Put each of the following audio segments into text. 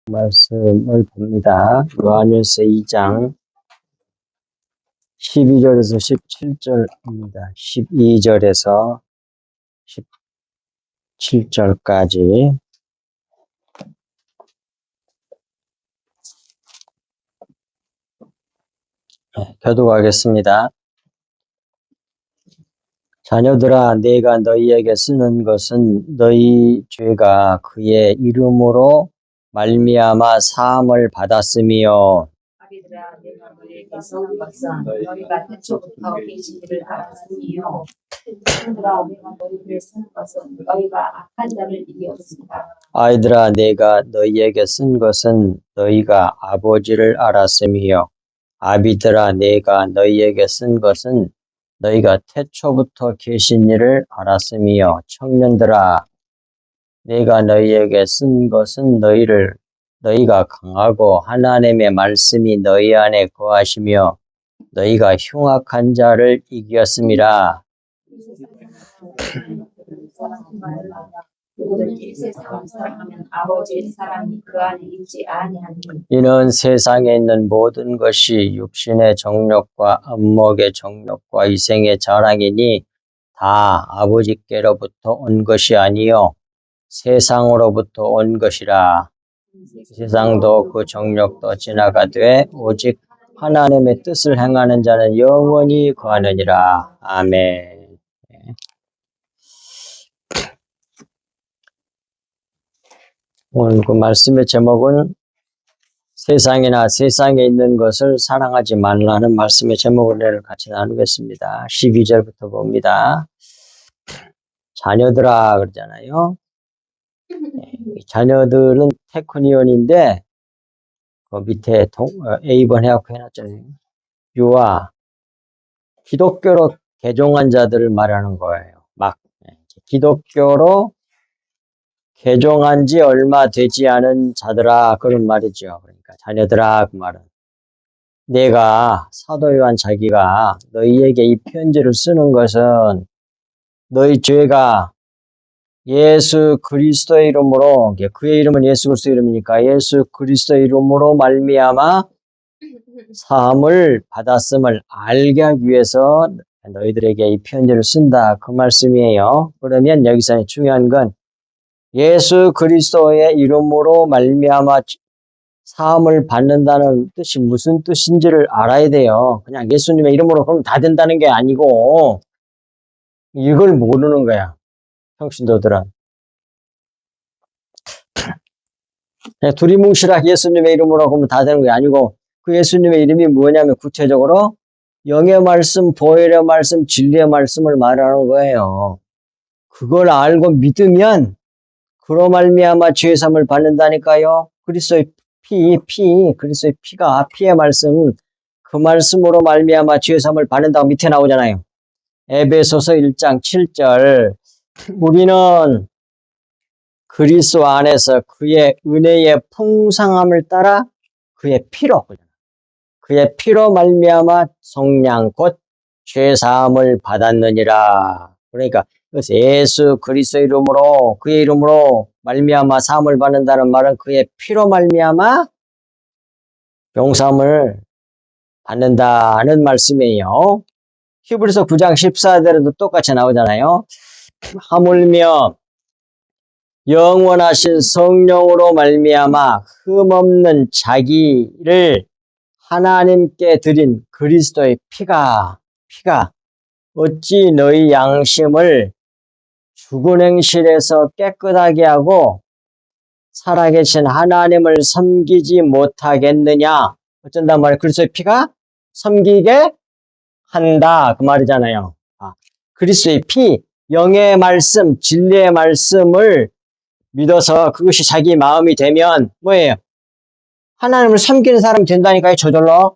말씀을 봅니다. 요한일서 2장 12절에서 17절입니다. 12절에서 17절까지 교독하겠습니다. 자녀들아, 내가 너희에게 쓰는 것은 너희 죄가 그의 이름으로 말미암아 사함을 받았으며, 아비들아, 내가 너희에게 쓰는 것은 너희가 태초부터 계신 이를 알았으며, 친구들아, 내가 너희에게 쓰는 것은 너희가 악한 자를 이기었습니다. 아이들아, 내가 너희에게 쓴 것은 너희가 아버지를 알았으며, 아비들아, 내가 너희에게 쓴 것은 너희가 태초부터 계신 이를 알았으며, 청년들아, 내가 너희에게 쓴 것은 너희가 강하고 하나님의 말씀이 너희 안에 거하시며 너희가 흉악한 자를 이기었음이라. 누구든지 세상을 사랑하면 아버지의 사랑이 그 안에 있지 아니하니, 이는 세상에 있는 모든 것이 육신의 정욕과 안목의 정욕과 이생의 자랑이니 다 아버지께로부터 온 것이 아니요 세상으로부터 온 것이라. 세상도 그 정욕도 지나가되 오직 하나님의 뜻을 행하는 자는 영원히 거하느니라. 아멘. 오늘 그 말씀의 제목은 세상이나 세상에 있는 것을 사랑하지 말라는 말씀의 제목을 같이 나누겠습니다. 12절부터 봅니다. 자녀들아 그러잖아요. 자녀들은 테크니온인데 그 밑에 A번 해갖고 해놨잖아요. 유아 기독교로 개종한 자들을 말하는 거예요. 막 기독교로 개종한 지 얼마 되지 않은 자들아 그런 말이죠. 그러니까 자녀들아 그 말은 내가 사도 요한 자기가 너희에게 이 편지를 쓰는 것은 너희 죄가 예수 그리스도의 이름으로, 그의 이름은 예수 그리스도의 이름이니까 예수 그리스도의 이름으로 말미암아 사함을 받았음을 알게 하기 위해서 너희들에게 이 편지를 쓴다 그 말씀이에요. 그러면 여기서 중요한 건 예수 그리스도의 이름으로 말미암아 사함을 받는다는 뜻이 무슨 뜻인지를 알아야 돼요. 그냥 예수님의 이름으로 그러면 다 된다는 게 아니고 이걸 모르는 거야. 평신도들은. 그냥 두리뭉실하게 예수님의 이름으로 그러면 다 되는 게 아니고 그 예수님의 이름이 뭐냐면 구체적으로 영의 말씀, 보혈의 말씀, 진리의 말씀을 말하는 거예요. 그걸 알고 믿으면 그로 말미암아 죄 사함을 받는다니까요. 그리스도의 그리스도의 피의 말씀, 그 말씀으로 말미암아 죄 사함을 받는다고 밑에 나오잖아요. 에베소서 1장 7절. 우리는 그리스도 안에서 그의 은혜의 풍성함을 따라 그의 피로 말미암아 속량 곧 죄 사함을 받았느니라. 그러니까 예수 그리스도 이름으로 그의 이름으로 말미암아 사함을 받는다는 말은 그의 피로 말미암아 용서함을 받는다는 말씀이에요. 히브리서 9장 14절에도 똑같이 나오잖아요. 하물며 영원하신 성령으로 말미암아 흠없는 자기를 하나님께 드린 그리스도의 피가 어찌 너희 양심을 죽은 행실에서 깨끗하게 하고 살아계신 하나님을 섬기지 못하겠느냐. 어쩐단 말이에요. 그리스도의 피가 섬기게 한다 그 말이잖아요. 그리스도의 피, 영의 말씀, 진리의 말씀을 믿어서 그것이 자기 마음이 되면 뭐예요? 하나님을 섬기는 사람이 된다니까요. 저절로.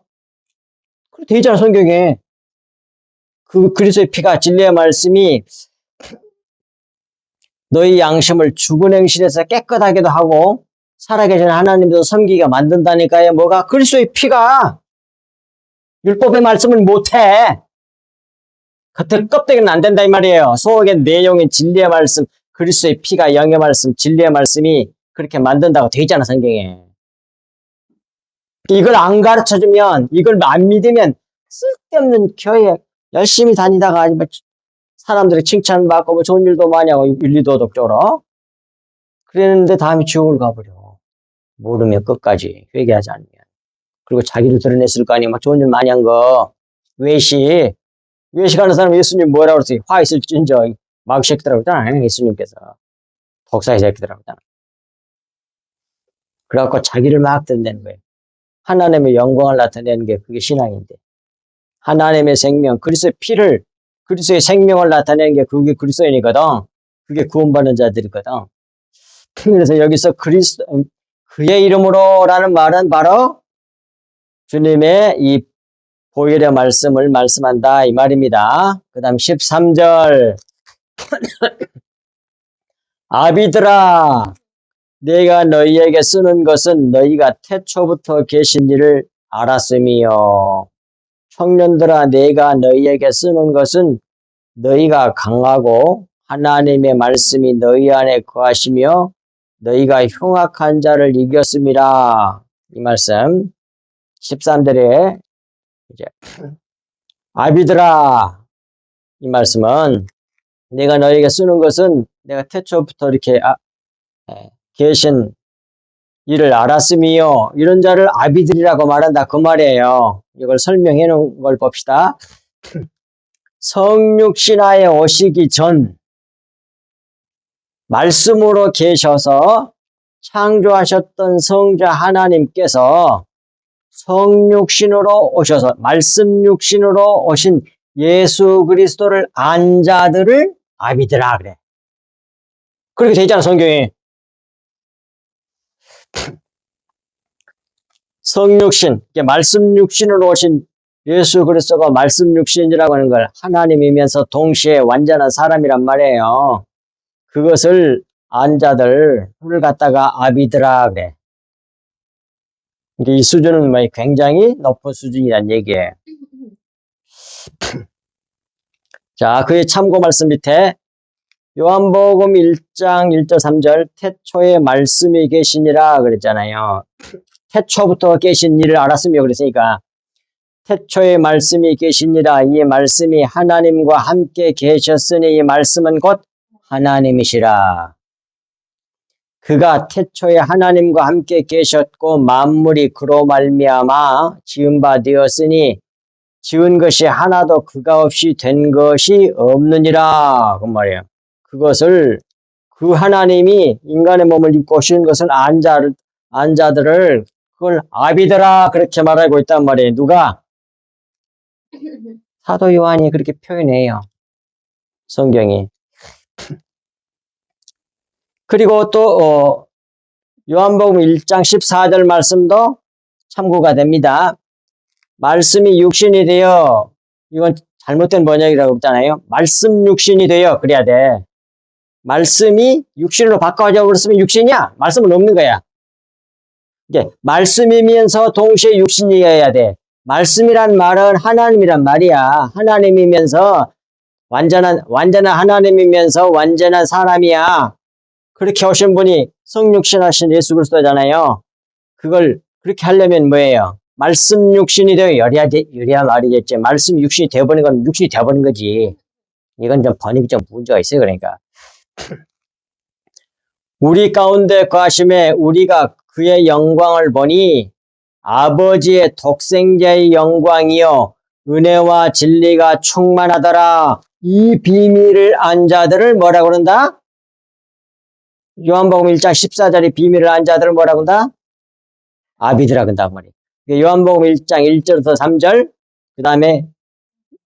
그렇게 되어 있잖아 성경에. 그 그리스도의 피가 진리의 말씀이 너희 양심을 죽은 행실에서 깨끗하게도 하고 살아계신 하나님도 섬기게 만든다니까요. 뭐가? 그리스도의 피가. 율법의 말씀을 못해. 겉에 껍데기는 안 된다 이 말이에요. 속의 내용인 진리의 말씀, 그리스도의 피가 영의 말씀, 진리의 말씀이 그렇게 만든다고 되어 있잖아 성경에. 이걸 안 가르쳐주면, 이걸 안 믿으면 쓸데없는 교회 열심히 다니다가 뭐 사람들이 칭찬받고 뭐 좋은 일도 많이 하고 윤리도덕적으로 그랬는데 다음에 지옥을 가버려. 모르면 끝까지 회개하지 않으면. 그리고 자기를 드러냈을 거 아니야. 막 좋은 일 많이 한 거. 외식하는 사람 예수님 뭐라고 그랬어요? 화 있을진저 마귀 새끼들하고 있잖아. 예수님께서. 독사의 새끼들하고 있잖아. 그래갖고 자기를 막 드러내는 거예요. 하나님의 영광을 나타내는 게 그게 신앙인데. 하나님의 생명, 그리스도의 피를, 그리스도의 생명을 나타내는 게 그게 그리스도인이거든. 그게 구원받는 자들이거든. 그래서 여기서 그의 이름으로라는 말은 바로 주님의 이 보혈의 말씀을 말씀한다 이 말입니다. 그 다음 13절 아비들아 내가 너희에게 쓰는 것은 너희가 태초부터 계신 일을 알았음이요. 청년들아 내가 너희에게 쓰는 것은 너희가 강하고 하나님의 말씀이 너희 안에 거하시며 너희가 흉악한 자를 이겼음이라. 이 말씀 13절에 이제 아비들아 이 말씀은 내가 너희에게 쓰는 것은 내가 태초부터 이렇게 계신 일을 알았음이요. 이런 자를 아비들이라고 말한다 그 말이에요. 이걸 설명해 놓은 걸 봅시다. 성육신하에 오시기 전 말씀으로 계셔서 창조하셨던 성자 하나님께서 성육신으로 오셔서 말씀 육신으로 오신 예수 그리스도를 안 자들을 아비들아 그래. 그렇게 돼 있잖아 성경에. 성육신, 말씀 육신으로 오신 예수 그리스도가 말씀 육신이라고 하는 걸 하나님이면서 동시에 완전한 사람이란 말이에요. 그것을 안 자들을 갖다가 아비들아 그래. 이 수준은 굉장히 높은 수준이란 얘기예요. 자, 그의 참고 말씀 밑에 요한복음 1장 1절 3절 태초에 말씀이 계시니라 그랬잖아요. 태초부터 계신 일을 알았으며 그랬으니까 태초에 말씀이 계시니라. 이 말씀이 하나님과 함께 계셨으니 이 말씀은 곧 하나님이시라. 그가 태초에 하나님과 함께 계셨고 만물이 그로 말미암아 지은 바 되었으니 지은 것이 하나도 그가 없이 된 것이 없느니라. 그 말이에요. 그것을 그 하나님이 인간의 몸을 입고 오시는 것을 안 자들을 그걸 아비들아 그렇게 말하고 있단 말이에요. 누가? 사도 요한이 그렇게 표현해요. 성경이. 그리고 또 요한복음 1장 14절 말씀도 참고가 됩니다. 말씀이 육신이 되어 이건 잘못된 번역이라고 했잖아요. 말씀 육신이 되어 그래야 돼. 말씀이 육신으로 바꿔져 버렸으면 육신이야? 말씀은 없는 거야. 이게 말씀이면서 동시에 육신이어야 돼. 말씀이란 말은 하나님이란 말이야. 하나님이면서 완전한 하나님이면서 완전한 사람이야. 그렇게 오신 분이 성육신 하신 예수 그리스도잖아요. 그걸 그렇게 하려면 뭐예요? 말씀 육신이 되어 여려야 말이겠지. 말씀 육신이 되어버린 건 육신이 되어버린 거지. 이건 좀 번역이 좀 문제가 있어요. 그러니까. 우리 가운데 거하심에 우리가 그의 영광을 보니 아버지의 독생자의 영광이요 은혜와 진리가 충만하더라. 이 비밀을 안 자들을 뭐라고 그런다? 요한복음 1장 14절의 비밀을 안 자들을 뭐라고 한다? 아비들아 그런단 말이에요. 요한복음 1장 1절부터 3절 그 다음에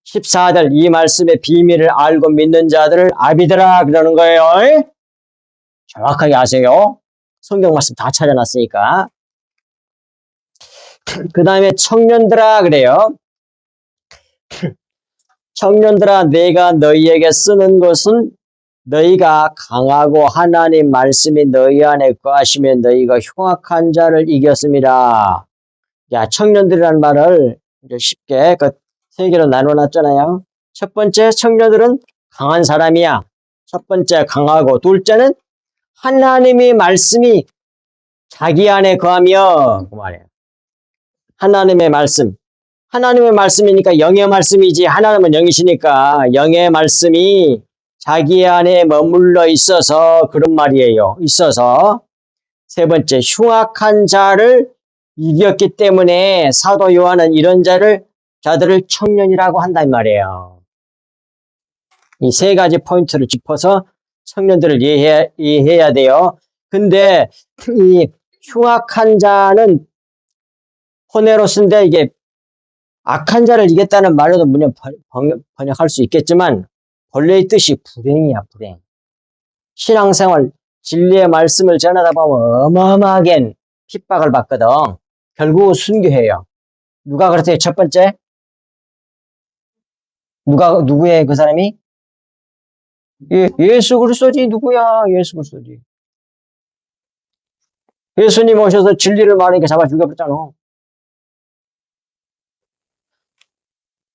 14절 이 말씀의 비밀을 알고 믿는 자들을 아비들아 그러는 거예요. 정확하게 아세요. 성경 말씀 다 찾아놨으니까. 그 다음에 청년들아 그래요. 청년들아 내가 너희에게 쓰는 것은 너희가 강하고 하나님 말씀이 너희 안에 거하시면 너희가 흉악한 자를 이겼습니다. 야, 청년들이라는 말을 이제 쉽게 그 세 개로 나눠놨잖아요. 첫 번째 청년들은 강한 사람이야. 첫 번째 강하고 둘째는 하나님의 말씀이 자기 안에 거하며 그 말이에요. 하나님의 말씀. 하나님의 말씀이니까 영의 말씀이지. 하나님은 영이시니까 영의 말씀이 자기 안에 머물러 있어서 그런 말이에요. 있어서 세 번째, 흉악한 자를 이겼기 때문에 사도 요한은 이런 자들을 청년이라고 한단 말이에요. 이 세 가지 포인트를 짚어서 청년들을 이해해야 돼요. 근데 이 흉악한 자는 포네로스인데 이게 악한 자를 이겼다는 말로도 물론 번역할 수 있겠지만 본래의 뜻이 불행이야, 불행. 신앙생활, 진리의 말씀을 전하다 보면 어마어마하게 핍박을 받거든. 결국 순교해요. 누가 그랬어요? 첫 번째? 누구예요, 그 사람이? 예수 그리스도지, 누구야? 예수 그리스도지. 예수님 오셔서 진리를 말하니까 잡아 죽여버렸잖아.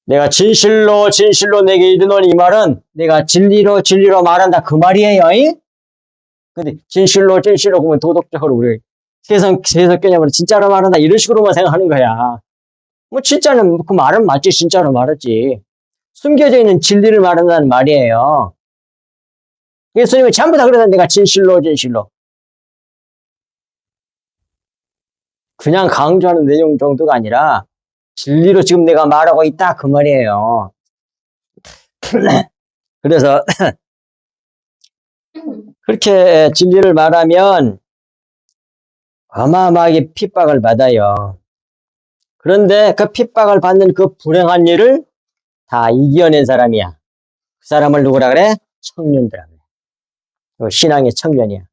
내가 진실로 진실로 내게 이르노니, 이 말은 내가 진리로 말한다 그 말이에요. 근데 진실로 그러면 도덕적으로 우리 세상 개념으로 진짜로 말한다 이런 식으로만 생각하는 거야. 뭐 진짜는 그 말은 맞지, 진짜로 말했지. 숨겨져 있는 진리를 말한다는 말이에요. 예수님이 전부 다 그러다 내가 진실로 그냥 강조하는 내용 정도가 아니라 진리로 지금 내가 말하고 있다 그 말이에요. 그래서 그렇게 진리를 말하면 어마어마하게 핍박을 받아요. 그런데 그 핍박을 받는 그 불행한 일을 다 이겨낸 사람이야. 그 사람을 누구라 그래? 청년들이라 그래. 신앙의 청년이야.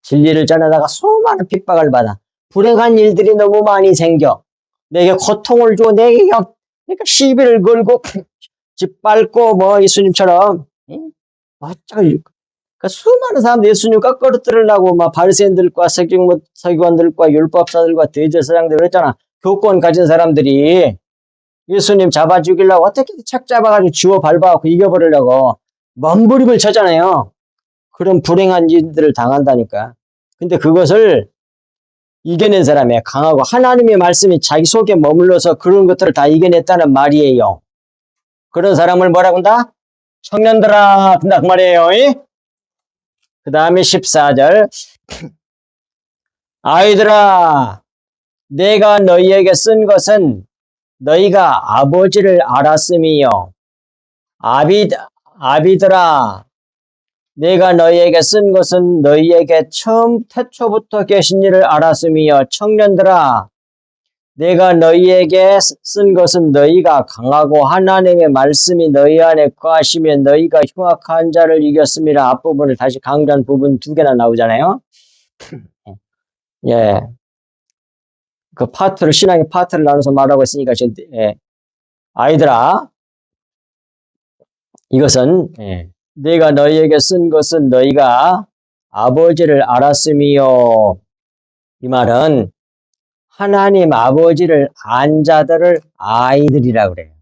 진리를 전하다가 수많은 핍박을 받아. 불행한 일들이 너무 많이 생겨. 내게 고통을 줘. 내게 그러니까 시비를 걸고 짓밟고 뭐 예수님처럼 그 수많은 사람들 예수님 꺾어뜨리려고 막 바리새인들과 서기관들과 율법사들과 대제사장들 그랬잖아. 교권 가진 사람들이 예수님 잡아 죽이려고 어떻게 착 잡아가지고 지워 밟아갖고 이겨버리려고 몸부림을 쳤잖아요. 그런 불행한 일들을 당한다니까. 근데 그것을 이겨낸 사람이야. 강하고 하나님의 말씀이 자기 속에 머물러서 그런 것들을 다 이겨냈다는 말이에요. 그런 사람을 뭐라고 한다? 청년들아 한다 그 말이에요. 그 다음에 14절 아이들아 내가 너희에게 쓴 것은 너희가 아버지를 알았음이요. 아비들아 내가 너희에게 쓴 것은 너희에게 처음 태초부터 계신 일을 알았음이요. 청년들아 내가 너희에게 쓴 것은 너희가 강하고 하나님의 말씀이 너희 안에 거하시면 너희가 흉악한 자를 이겼습니다. 앞부분을 다시 강조한 부분 두 개나 나오잖아요. 예. 그 신앙의 파트를 나눠서 말하고 있으니까, 아이들아, 이것은, 내가 너희에게 쓴 것은 너희가 아버지를 알았음이요. 이 말은 하나님 아버지를 안 자들을 아이들이라 그래요.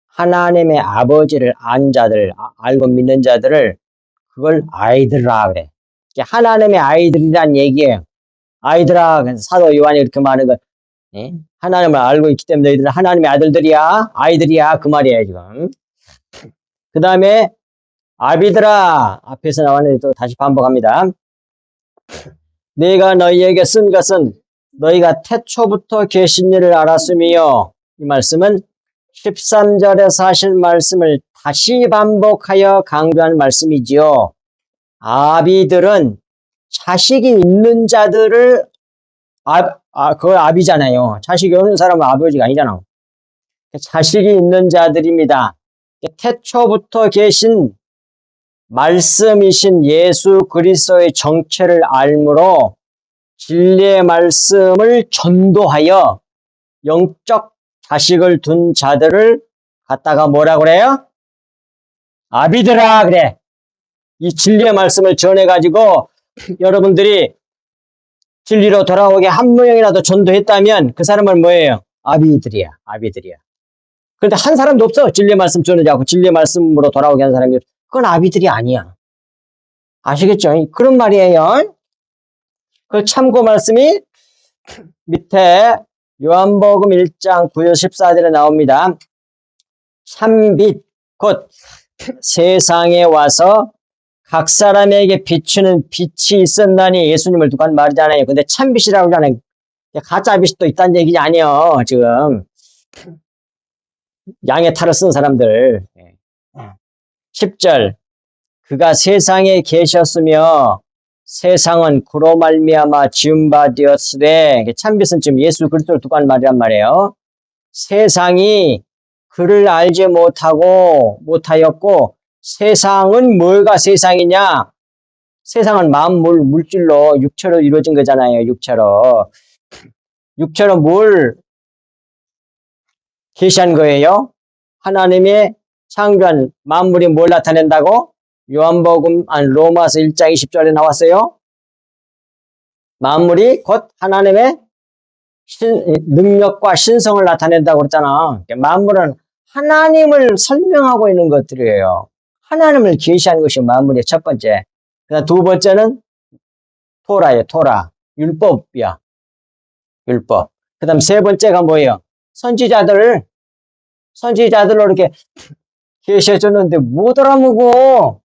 하나님의 아버지를 안 자들, 알고 믿는 자들을 그걸 아이들이라 그래. 하나님의 아이들이란 얘기예요. 아이들아, 사도 요한이 이렇게 말하는 거, 하나님을 알고 있기 때문에 너희들은 하나님의 아들들이야, 아이들이야, 그 말이에요, 지금. 그 다음에, 아비들아, 앞에서 나왔는데 또 다시 반복합니다. 내가 너희에게 쓴 것은 너희가 태초부터 계신 일을 알았음이요. 이 말씀은 13절에서 하신 말씀을 다시 반복하여 강조한 말씀이지요. 아비들은 자식이 있는 자들을 그거 아비잖아요. 자식이 없는 사람은 아버지가 아니잖아. 자식이 있는 자들입니다. 태초부터 계신 말씀이신 예수 그리스도의 정체를 알므로 진리의 말씀을 전도하여 영적 자식을 둔 자들을 갖다가 뭐라 그래요? 아비들아 그래. 이 진리의 말씀을 전해가지고 여러분들이 진리로 돌아오게 한 명이라도 전도했다면 그 사람은 뭐예요? 아비들이야. 그런데 한 사람도 없어. 진리의 말씀 전하지 않고 진리의 말씀으로 돌아오게 한 사람이. 그건 아비들이 아니야. 아시겠죠? 그런 말이에요. 그 참고 말씀이 밑에 요한복음 1장 9절 14절에 나옵니다. 참빛 곧 세상에 와서 각 사람에게 비추는 빛이 있었나니 예수님을 두고 한 말이잖아요. 근데 참빛이라고 하잖아요. 가짜 빛이 또 있다는 얘기지 아니에요. 지금 양의 탈을 쓴 사람들. 10절 그가 세상에 계셨으며 세상은 그로 말미암아 지은 바 되었으되 참빛은 지금 예수 그리스도를 두고 한 말이란 말이에요. 세상이 그를 알지 못하였고 세상은 뭐가 세상이냐? 세상은 만물 물질로 육체로 이루어진 거잖아요. 육체로 뭘 계시한 거예요? 하나님의 창조한 만물이 뭘 나타낸다고? 로마서 1장 20절에 나왔어요. 만물이 곧 하나님의 능력과 신성을 나타낸다고 그랬잖아. 만물은 하나님을 설명하고 있는 것들이에요. 하나님을 계시한 것이 만물의 첫 번째. 그다음 두 번째는 토라예요. 토라. 율법이야. 율법. 그다음 세 번째가 뭐예요? 선지자들로 이렇게 계시해 줬는데 못 알아먹어.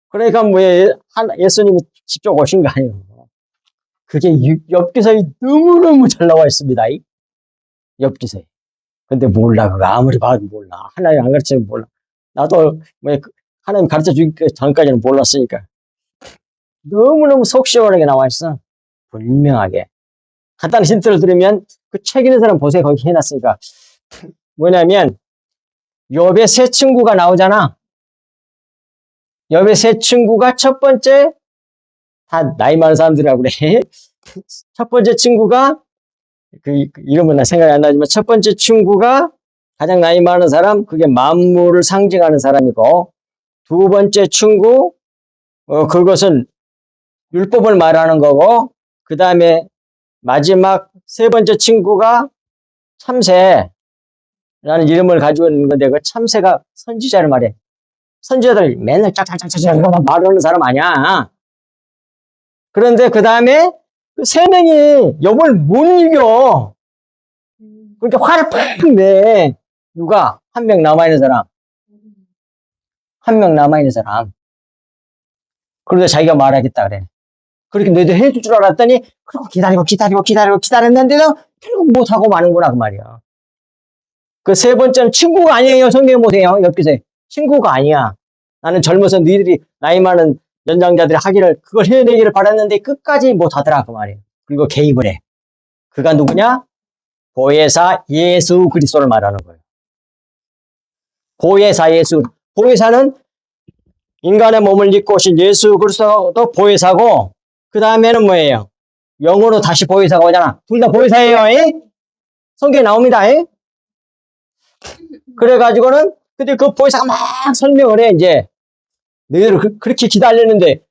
그러니까 뭐예요? 예수님이 직접 오신 거 아니에요. 그게 엽기서에 너무너무 잘 나와 있습니다. 엽기서에. 근데 몰라. 그거 아무리 봐도 몰라. 하나님 안 가르치면 몰라. 나도 하나님 가르쳐 주기 전까지는 몰랐으니까. 너무너무 속 시원하게 나와 있어. 분명하게. 간단한 힌트를 드리면 그 책 읽는 사람 보세요. 거기 해놨으니까. 뭐냐면 욥의 세 친구가 나오잖아. 욥의 세 친구가 첫 번째 다 나이 많은 사람들이라고 그래. 첫 번째 친구가 그 이름은 나 생각이 안 나지만 첫 번째 친구가 가장 나이 많은 사람 그게 만물을 상징하는 사람이고 두 번째 친구 그것은 율법을 말하는 거고 그 다음에 마지막 세 번째 친구가 참새라는 이름을 가지고 있는 건데 그 참새가 선지자를 말해. 선지자들 맨날 짝짝짝짝 말하는 사람 아니야. 그런데 그 다음에 그 세 명이 욥을 못 이겨. 그러니까 화를 팍 내. 누가? 한 명 남아있는 사람. 한 명 남아있는 사람. 그러다 자기가 말하겠다 그래. 그렇게 너희들 해줄 줄 알았더니 그리고 기다렸는데도 결국 못하고 마는구나 그 말이야. 그 세 번째는 친구가 아니에요. 성경 보세요. 엽기서에. 친구가 아니야. 나는 젊어서 너희들이 나이 많은 연장자들이 하기를 그걸 해내기를 바랐는데 끝까지 못하더라 그 말이에요. 그리고 개입을 해. 그가 누구냐? 보혜사 예수 그리스도를 말하는 거예요. 보혜사 예수. 보혜사는 인간의 몸을 입고 오신 예수 그리스도도 보혜사고 그 다음에는 뭐예요? 영으로 다시 보혜사가 오잖아. 둘 다 보혜사예요. 성경에 나옵니다. 그래가지고는 근데 그 보혜사가 막 설명을 해 이제 너희들 그렇게 기다렸는데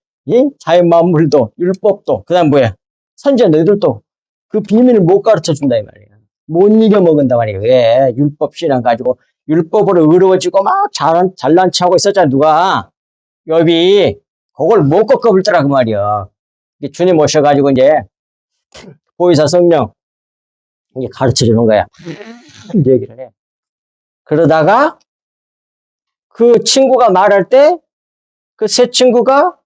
자연 만물도 율법도 그다음 뭐야? 선지자 너희들도 그 비밀을 못 가르쳐 준다 이 말이야. 못 이겨 먹은다 말이야. 왜? 율법 신앙 가지고 율법으로 의로워지고 막 잘난 척하고 있었잖아 누가. 욥이 그걸 못 꺾어불더라 그 말이야. 주님 오셔가지고 이제 보혜사 성령 이제 가르쳐 주는 거야. 이제 얘기를 해. 그러다가 그 친구가 말할 때 그 세 친구가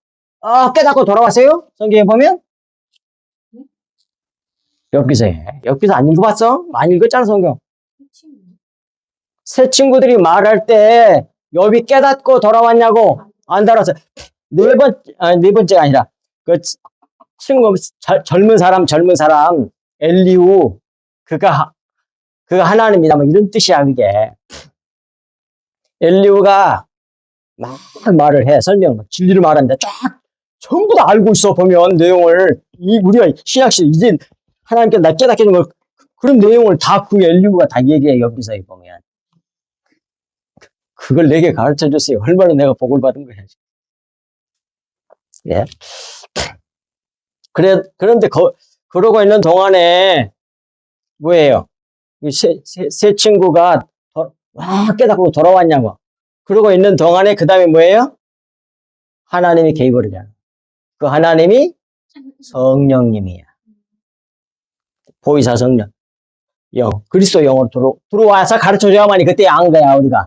깨닫고 돌아왔어요. 성경에 보면 엽기서 안 읽어봤어? 많이 읽었잖아 성경. 세 친구들이 말할 때 욥이 깨닫고 돌아왔냐고 안 달았어. 네 번째가 아니라 그 친구 젊은 사람 엘리우 그가 하나님이다 뭐 이런 뜻이야 그게. 엘리우가 막 말을 해 설명 진리를 말하는데 쫙 전부 다 알고 있어 보면 내용을 우리가 신약시 이제 하나님께 나 깨닫게 해준 걸 그런 내용을 다 그 엘리우가 다 얘기해 엽기서에 보면. 그걸 내게 가르쳐 줬어요. 얼마나 내가 복을 받은 거야. 예. 그런데 그러고 있는 동안에 뭐예요? 세 친구가 깨닫고 돌아왔냐고. 그러고 있는 동안에 그 다음에 뭐예요? 하나님이 개입을 하잖아. 그 하나님이 성령님이야. 보이사 성령. 그리스도 영으로 들어와서 가르쳐줘야만이 그때 안 거야, 우리가.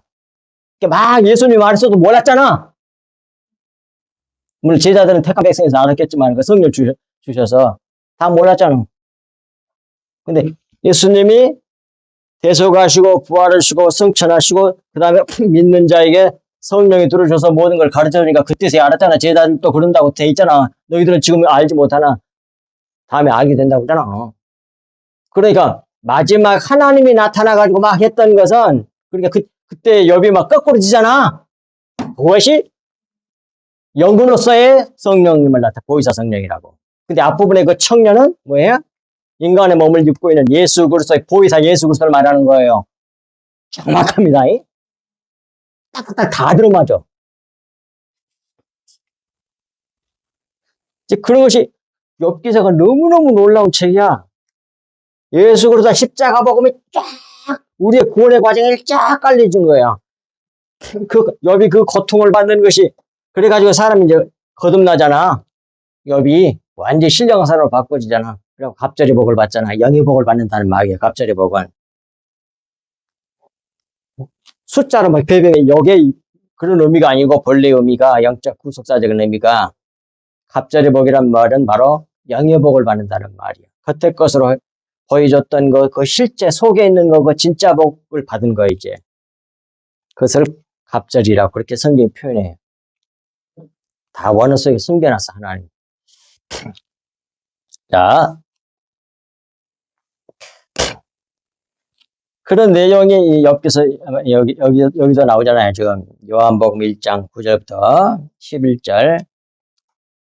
막 예수님 말했어도 몰랐잖아. 물론 제자들은 택한 백성에서 알았겠지만, 그 성령 주셔서 다 몰랐잖아. 근데 예수님이 대속하시고, 부활하시고, 승천하시고, 그 다음에 믿는 자에게 성령이 들어줘서 모든 걸 가르쳐주니까 그때서야 알았잖아. 제자들도 그런다고 돼 있잖아. 너희들은 지금 알지 못하나 다음에 알게 된다고 하잖아. 그러니까 마지막 하나님이 나타나가지고 막 했던 것은, 그러니까 그때 욥이 막 거꾸로 지잖아. 그것이 영으로서의 성령님을 보이사 성령이라고. 근데 앞부분에 그 청년은 뭐예요? 인간의 몸을 입고 있는 예수 그리스도의 보이사 예수 그리스도를 말하는 거예요. 정확합니다. 딱딱 다 들어맞아. 이제 그런 것이 욥기서가 너무너무 놀라운 책이야. 예수 그리스도 십자가 복음이 쫙 우리의 구원의 과정을 쫙 깔려준 거야. 욥이 그 고통을 받는 것이 그래가지고 사람이 이제 거듭나잖아. 욥이 완전 신령한 사람으로 바꿔지잖아. 그리고 갑절의 복을 받잖아. 영의 복을 받는다는 말이에요. 갑절의 복은 숫자로 막 배배해. 여기에 그런 의미가 아니고 본래 의미가 영적 구속사적인 의미가 갑절의 복이란 말은 바로 영의 복을 받는다는 말이야. 겉의 것으로 보여줬던 거, 그 실제 속에 있는 거, 그 진짜 복을 받은 거 이제. 그것을 갑절이라고 그렇게 성경이 표현해요. 다 원어 속에 숨겨놨어, 하나님. 자, 그런 내용이 여기서 나오잖아요. 지금 요한복음 1장 9절부터 11절.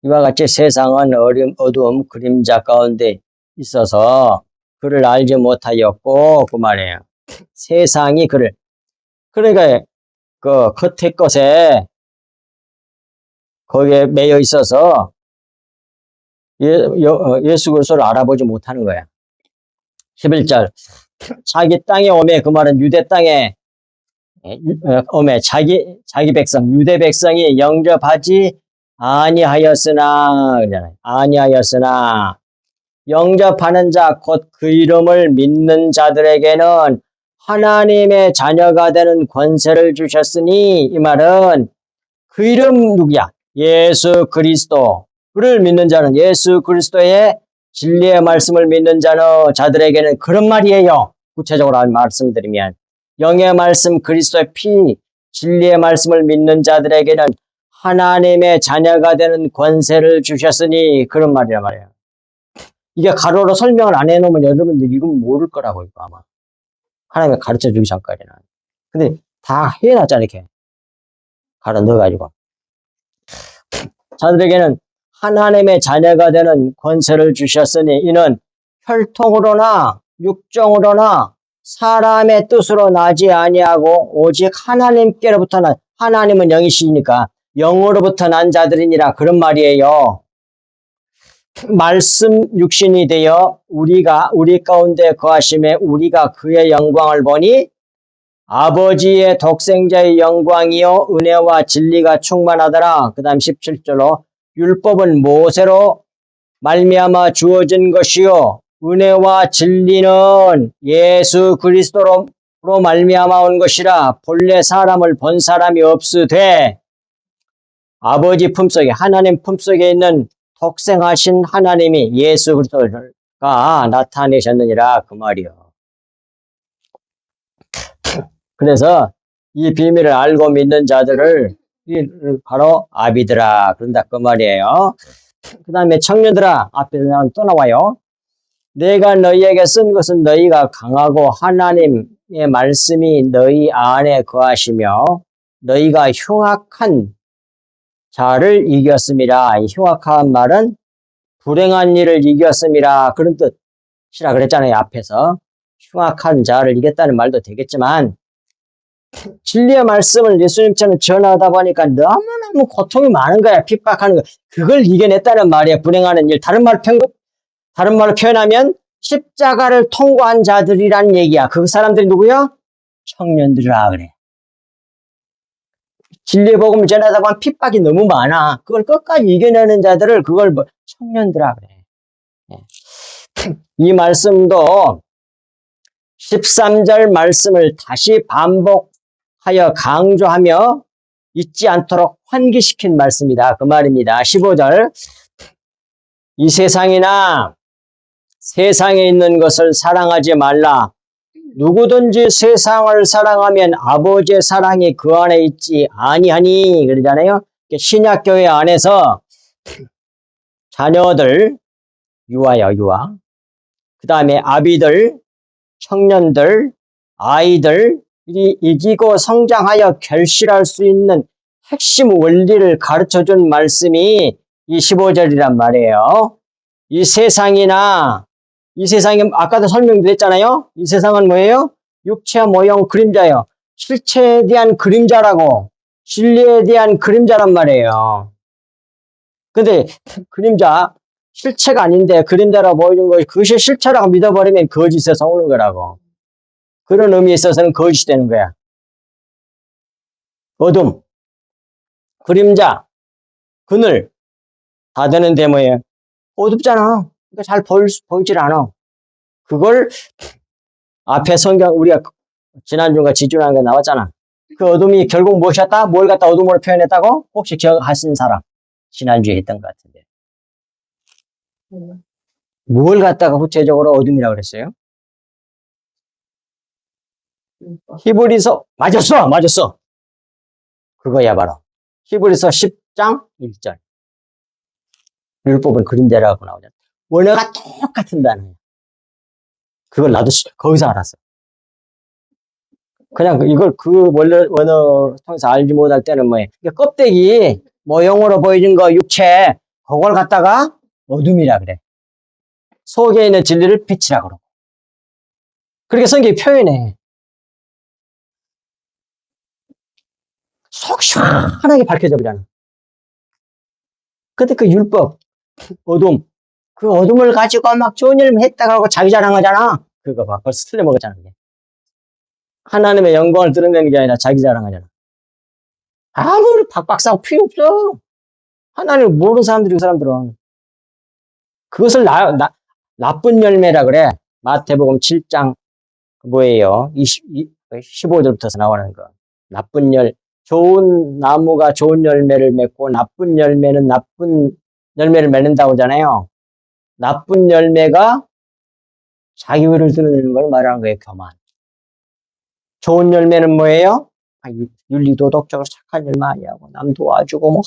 이와 같이 세상은 어두움 그림자 가운데 있어서 그를 알지 못하였고 그 말이에요. 세상이 그러니까 그 겉의 것에 거기에 매여 있어서 예수 그리스도를 알아보지 못하는 거야. 11절. 자기 땅에 오매, 그 말은 유대 땅에 오매, 자기 백성, 유대 백성이 영접하지 아니하였으나, 그러잖아요. 아니하였으나, 영접하는 자, 곧 그 이름을 믿는 자들에게는 하나님의 자녀가 되는 권세를 주셨으니, 이 말은 그 이름 누구야? 예수 그리스도를 믿는 자는, 예수 그리스도의 진리의 말씀을 믿는 자들에게는 그런 말이에요. 구체적으로 말씀드리면 영의 말씀 그리스도의 피 진리의 말씀을 믿는 자들에게는 하나님의 자녀가 되는 권세를 주셨으니 그런 말이란 말이에요. 이게 가로로 설명을 안 해놓으면 여러분들 이건 모를 거라고 이거 아마 하나님이 가르쳐주기 전까지는. 근데 다 해놨잖아 이렇게 가로 넣어가지고 자들에게는 하나님의 자녀가 되는 권세를 주셨으니 이는 혈통으로나 육정으로나 사람의 뜻으로 나지 아니하고 오직 하나님께로부터 난 하나님은 영이시니까 영으로부터 난 자들이니라 그런 말이에요. 말씀 육신이 되어 우리 가운데 거하심에 우리가 그의 영광을 보니 아버지의 독생자의 영광이요 은혜와 진리가 충만하더라. 그 다음 17절로 율법은 모세로 말미암아 주어진 것이요 은혜와 진리는 예수 그리스도로 말미암아 온 것이라. 본래 사람을 본 사람이 없으되 아버지 품속에 하나님 품속에 있는 독생하신 하나님이 예수 그리스도가 나타내셨느니라 그 말이요. 그래서 이 비밀을 알고 믿는 자들을 바로 아비들아 그런다 그 말이에요. 그 다음에 청년들아 앞에서 또 나와요. 내가 너희에게 쓴 것은 너희가 강하고 하나님의 말씀이 너희 안에 거하시며 너희가 흉악한 자를 이겼음이라. 이 흉악한 말은 불행한 일을 이겼음이라 그런 뜻이라 그랬잖아요. 앞에서 흉악한 자를 이겼다는 말도 되겠지만 진리의 말씀을 예수님처럼 전하다 보니까 너무너무 고통이 많은 거야. 핍박하는 거. 그걸 이겨냈다는 말이야. 불행하는 일. 다른 말로 표현하면 십자가를 통과한 자들이란 얘기야. 그 사람들이 누구야? 청년들이라 그래. 진리의 복음을 전하다 보면 핍박이 너무 많아. 그걸 끝까지 이겨내는 자들을 그걸 청년들이라 그래. 이 말씀도 13절 말씀을 다시 반복하여 강조하며 잊지 않도록 환기시킨 말씀이다. 그 말입니다. 15절. 이 세상이나 세상에 있는 것을 사랑하지 말라. 누구든지 세상을 사랑하면 아버지의 사랑이 그 안에 있지 아니하니 그러잖아요. 신약교회 안에서 자녀들, 유아야 유아. 그 다음에 아비들, 청년들, 아이들이 이기고 성장하여 결실할 수 있는 핵심 원리를 가르쳐준 말씀이 이 15절이란 말이에요. 이 세상이 아까도 설명드렸잖아요. 이 세상은 뭐예요? 육체, 모형, 그림자예요. 실체에 대한 그림자라고, 진리에 대한 그림자란 말이에요. 근데 그림자, 실체가 아닌데 그림자라고 보이는 것이 그것이 실체라고 믿어버리면 거짓에 속는 거라고. 그런 의미에 있어서는 거짓이 되는 거야. 어둠, 그림자, 그늘 다 되는데 뭐예요? 어둡잖아. 그러니까 잘 보이질 않아. 그걸 앞에 성경 우리가 지난주가 지주라는 게 나왔잖아. 그 어둠이 결국 무엇이었다? 뭘 갖다 어둠으로 표현했다고? 혹시 기억하시는 사람? 지난주에 했던 것 같은데. 뭘 갖다가 구체적으로 어둠이라고 그랬어요? 히브리서 맞았어. 그거야 바로 히브리서 10장 1절. 율법은 그림자라고 나오잖아. 원어가 똑같은 단어야. 그걸 나도 거기서 알았어. 그냥 이걸 그 원어 통해서 알지 못할 때는 뭐예요? 껍데기 모형으로 보이는 거 육체 그걸 갖다가 어둠이라 그래. 속에 있는 진리를 빛이라 그러고. 그렇게 성경이 표현해. 속 시원하게 밝혀져 버리잖아. 근데 그 율법, 어둠, 그 어둠을 가지고 막 좋은 일 했다고 하고 자기 자랑하잖아. 그거 봐. 벌써 틀려먹었잖아. 그게. 하나님의 영광을 드러내는 게 아니라 자기 자랑하잖아. 아무리 박박 싸고 필요 없어. 하나님을 모르는 사람들이 그 사람들은. 그것을 나쁜 열매라 그래. 마태복음 7장 뭐예요? 15절부터서 나오는 거. 좋은 나무가 좋은 열매를 맺고 나쁜 열매는 나쁜 열매를 맺는다고 하잖아요. 나쁜 열매가 자기 위를 드러내는 걸 말하는 거예요. 교만. 좋은 열매는 뭐예요? 윤리도덕적으로 착한 일 많이 하고 남 도와주고 뭐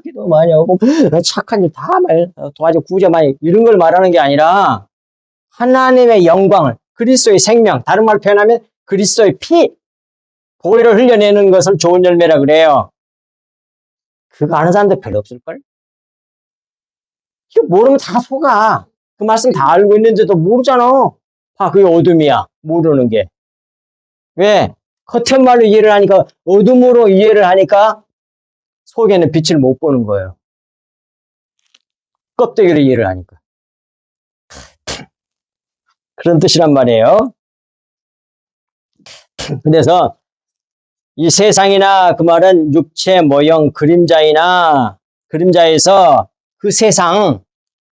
기도 많이 하고 착한 일 다 도와주고 구제 많이 이런 걸 말하는 게 아니라 하나님의 영광을 그리스도의 생명 다른 말로 표현하면 그리스도의 피 보혈을 흘려내는 것을 좋은 열매라 그래요. 그거 아는 사람들 별로 없을걸? 이거 모르면 다 속아. 그 말씀 다 알고 있는데도 모르잖아. 그게 어둠이야. 모르는 게. 왜? 겉은 말로 이해를 하니까 어둠으로 이해를 하니까 속에는 빛을 못 보는 거예요. 껍데기로 이해를 하니까. 그런 뜻이란 말이에요. 그래서 이 세상이나 그 말은 육체, 모형, 그림자에서 그 세상,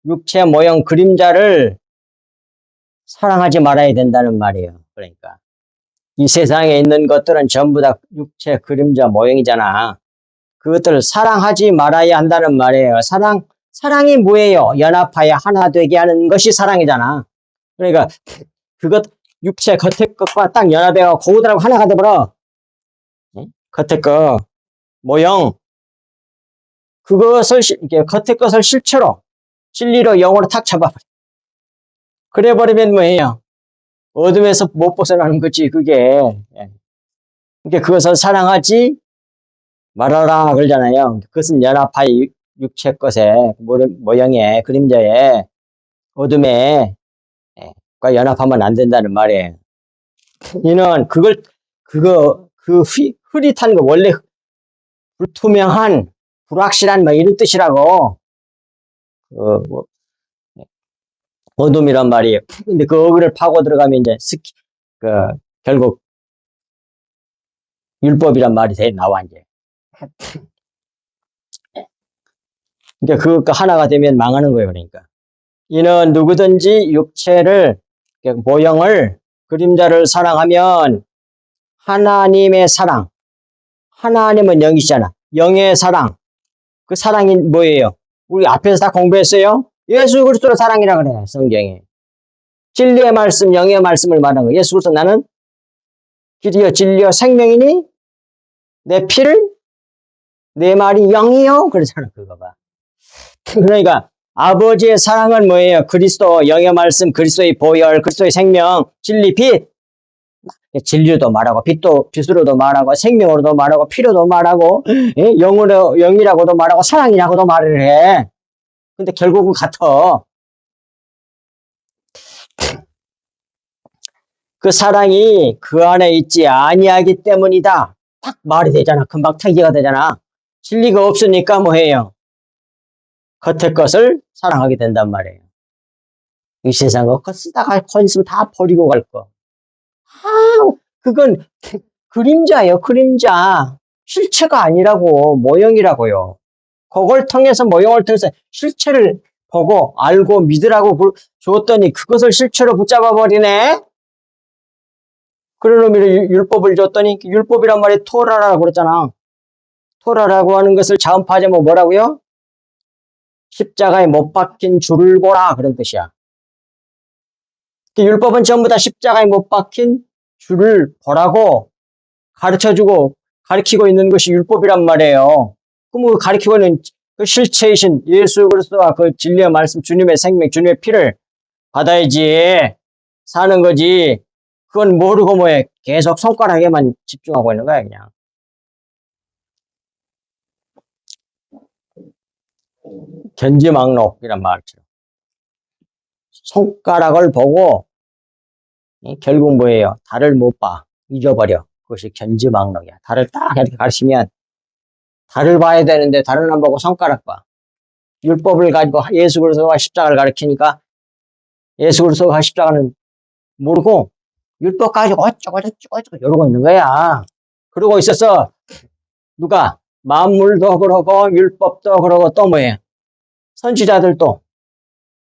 육체, 모형, 그림자를 사랑하지 말아야 된다는 말이에요. 그러니까. 이 세상에 있는 것들은 전부 다 육체, 그림자, 모형이잖아. 그것들을 사랑하지 말아야 한다는 말이에요. 사랑이 뭐예요? 연합하여 하나 되게 하는 것이 사랑이잖아. 그러니까 육체 겉에 것과 딱 연합해서 그거들하고 하나가 돼버려. 겉에 거 모형 겉에 것을 실체로 진리로 영으로 탁 잡아버려. 그래버리면 뭐예요? 어둠에서 못 벗어나는 거지 그게. 그러니까 그것을 사랑하지 말아라 그러잖아요. 그것은 연합하여 육체 것에 모형에 그림자에 어둠에 과 연합하면 안 된다는 말이에요. 이는 흐릿한 거 원래 불투명한 불확실한 뭐 이런 뜻이라고 어둠이란 말이에요. 근데 그 어귀를 파고 들어가면 이제 결국 율법이란 말이 나와 이제. 그러니까 그것과 하나가 되면 망하는 거예요. 그러니까 이는 누구든지 육체를 모형을 그림자를 사랑하면 하나님의 사랑, 하나님은 영이시잖아. 영의 사랑. 그 사랑이 뭐예요? 우리 앞에서 다 공부했어요? 예수 그리스도의 사랑이라 그래, 성경에. 진리의 말씀, 영의 말씀을 말하는 거예요. 예수 그리스도 나는 길이요, 진리요, 생명이니 내 피를, 내 말이 영이요. 그러잖아, 그거 봐. 그러니까 아버지의 사랑은 뭐예요? 그리스도, 영의 말씀, 그리스도의 보혈, 그리스도의 생명, 진리, 빛. 진리로도 말하고, 빛으로도 말하고, 생명으로도 말하고, 피로도 말하고, 영으로, 영이라고도 말하고, 사랑이라고도 말을 해. 근데 결국은 같아. 그 사랑이 그 안에 있지 아니하기 때문이다. 딱 말이 되잖아. 금방 타기가 되잖아. 진리가 없으니까 뭐해요? 겉의 것을 사랑하게 된단 말이에요. 이 세상 것 쓰다가 있으면 다 버리고 갈 거. 그건 그림자예요, 그림자. 실체가 아니라고, 모형이라고요. 그걸 통해서, 모형을 통해서 실체를 보고 알고 믿으라고 줬더니 그것을 실체로 붙잡아 버리네? 그런 의미로 율법을 줬더니, 율법이란 말이 토라라고 그랬잖아. 토라라고 하는 것을 자음파하자면 뭐라고요? 십자가에 못 박힌 줄을 보라, 그런 뜻이야. 율법은 전부 다 십자가에 못 박힌 줄을 보라고 가르쳐주고 가르치고 있는 것이 율법이란 말이에요. 그럼 가르치고 있는 그 실체이신 예수 그리스도와 그 진리의 말씀, 주님의 생명, 주님의 피를 받아야지 사는 거지. 그건 모르고 뭐해. 계속 손가락에만 집중하고 있는 거야, 그냥. 견지망록이란 말처럼. 손가락을 보고 결국 뭐예요? 달을 못 봐. 잊어버려. 그것이 견지망록이야. 달을 딱 이렇게 가르치면 달을 봐야 되는데 달을 안 보고 손가락 봐. 율법을 가지고 예수 그리스도와 십자가를 가르치니까 예수 그리스도와 십자가는 모르고 율법 가지고 어쩌고 이러고 있는 거야. 그러고 있어서 누가 만물도 그러고 율법도 그러고 또 뭐예요? 선지자들도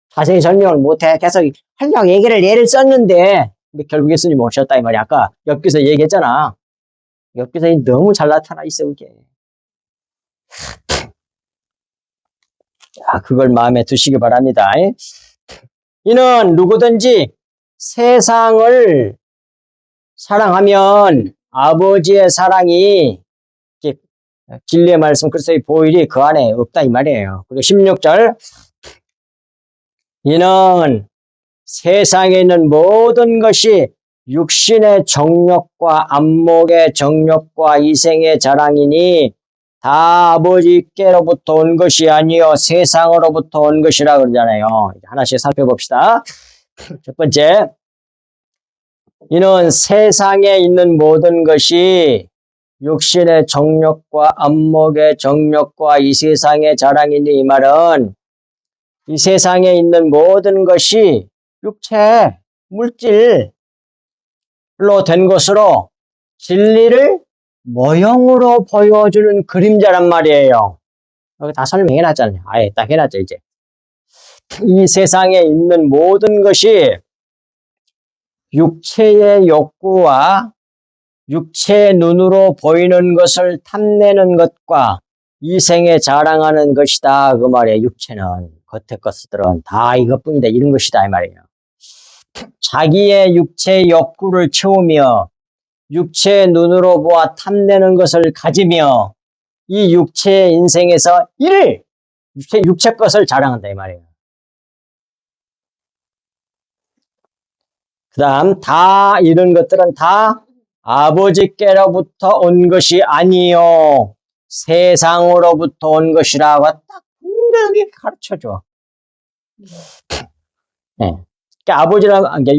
자세히 설명을 못해. 계속 하려고 예를 썼는데 근데 결국에 스님 오셨다 이 말이야. 아까 엽기서 얘기했잖아. 엽기서 너무 잘 나타나 있어 그게. 그걸 마음에 두시기 바랍니다. 이는 누구든지 세상을 사랑하면 아버지의 사랑이 진리의 말씀 그리스도의 보혈이 그 안에 없다 이 말이에요. 그리고 16절 이는 세상에 있는 모든 것이 육신의 정욕과 안목의 정욕과 이생의 자랑이니 다 아버지께로부터 온 것이 아니요 세상으로부터 온 것이라 그러잖아요. 하나씩 살펴봅시다. 첫 번째, 이는 세상에 있는 모든 것이 육신의 정욕과 안목의 정욕과 이 세상의 자랑이니 이 말은 이 세상에 있는 모든 것이 육체, 물질로 된 것으로 진리를 모형으로 보여주는 그림자란 말이에요. 여기 다 설명해놨잖아요. 아예 딱 해놨죠, 이제. 이 세상에 있는 모든 것이 육체의 욕구와 육체의 눈으로 보이는 것을 탐내는 것과 이생에 자랑하는 것이다. 그 말이에요. 육체는. 겉의 것들은 다 이것뿐이다. 이런 것이다. 이 말이에요. 자기의 육체의 욕구를 채우며 육체의 눈으로 보아 탐내는 것을 가지며 이 육체의 인생에서 육체 것을 자랑한다. 이 말이에요. 그 다음 다 이런 것들은 다 아버지께로부터 온 것이 아니요 세상으로부터 온 것이라고 딱 분명히 가르쳐줘. 네. 그러니까 아버지란 게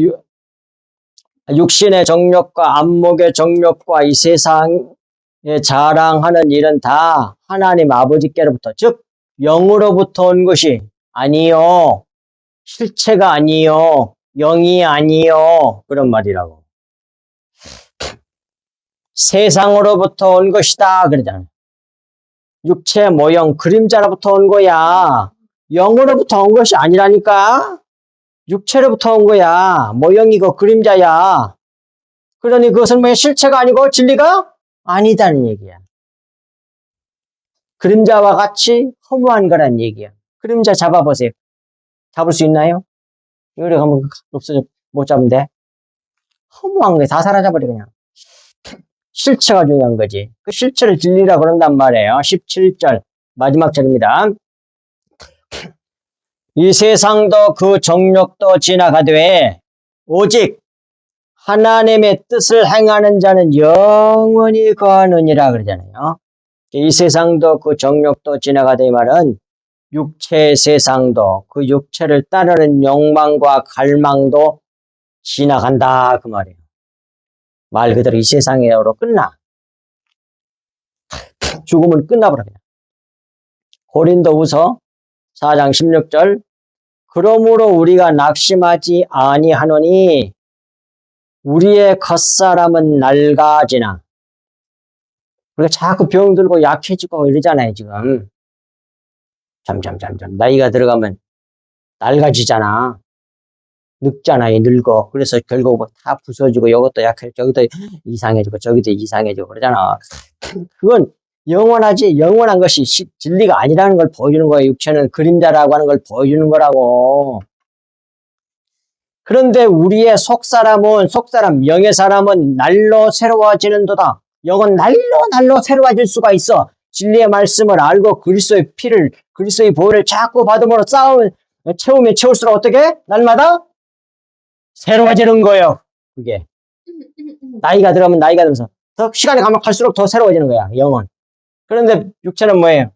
육신의 정욕과 안목의 정욕과 이 세상에 자랑하는 일은 다 하나님 아버지께로부터 즉 영으로부터 온 것이 아니요 실체가 아니요 영이 아니요 그런 말이라고. 세상으로부터 온 것이다 그러잖아요. 육체 모형 그림자로부터 온 거야. 영으로부터 온 것이 아니라니까. 육체로부터 온 거야. 모형이고 그림자야. 그러니 그것은 뭐 실체가 아니고 진리가 아니다는 얘기야. 그림자와 같이 허무한 거란 얘기야. 그림자 잡아보세요. 잡을 수 있나요? 이래 가면 없어져, 못 잡는데. 허무한 거야. 다 사라져버려, 그냥. 실체가 중요한 거지. 그 실체를 진리라 그런단 말이에요. 17절. 마지막 절입니다. 이 세상도 그 정욕도 지나가되 오직 하나님의 뜻을 행하는 자는 영원히 거하느니라 그러잖아요. 이 세상도 그 정욕도 지나가되 이 말은 육체의 세상도 그 육체를 따르는 욕망과 갈망도 지나간다 그 말이에요. 말 그대로 이 세상으로 끝나. 죽으면 끝나버려. 고린도후서 4장 16절 그러므로 우리가 낙심하지 아니하노니 우리의 겉사람은 낡아지나 우리가 자꾸 병들고 약해지고 이러잖아요 지금. 점점 나이가 들어가면 낡아지잖아. 늙잖아요. 늙어. 그래서 결국 다 부서지고 이것도 약해 저기도 이상해지고 저기도 이상해지고 그러잖아. 그건 영원하지 영원한 것이 진리가 아니라는 걸 보여주는 거예요. 육체는 그림자라고 하는 걸 보여주는 거라고. 그런데 우리의 속사람 영의 사람은 날로 새로워지는도다. 영은 날로 새로워질 수가 있어. 진리의 말씀을 알고 그리스도의 피를 그리스도의 보혈을 자꾸 받음으로 채우면 채울수록 어떻게? 날마다 새로워지는 거예요. 그게 나이가 들어가면 나이가 들어서 더 시간이 가면 갈수록 더 새로워지는 거야. 영은. 그런데 육체는 뭐예요?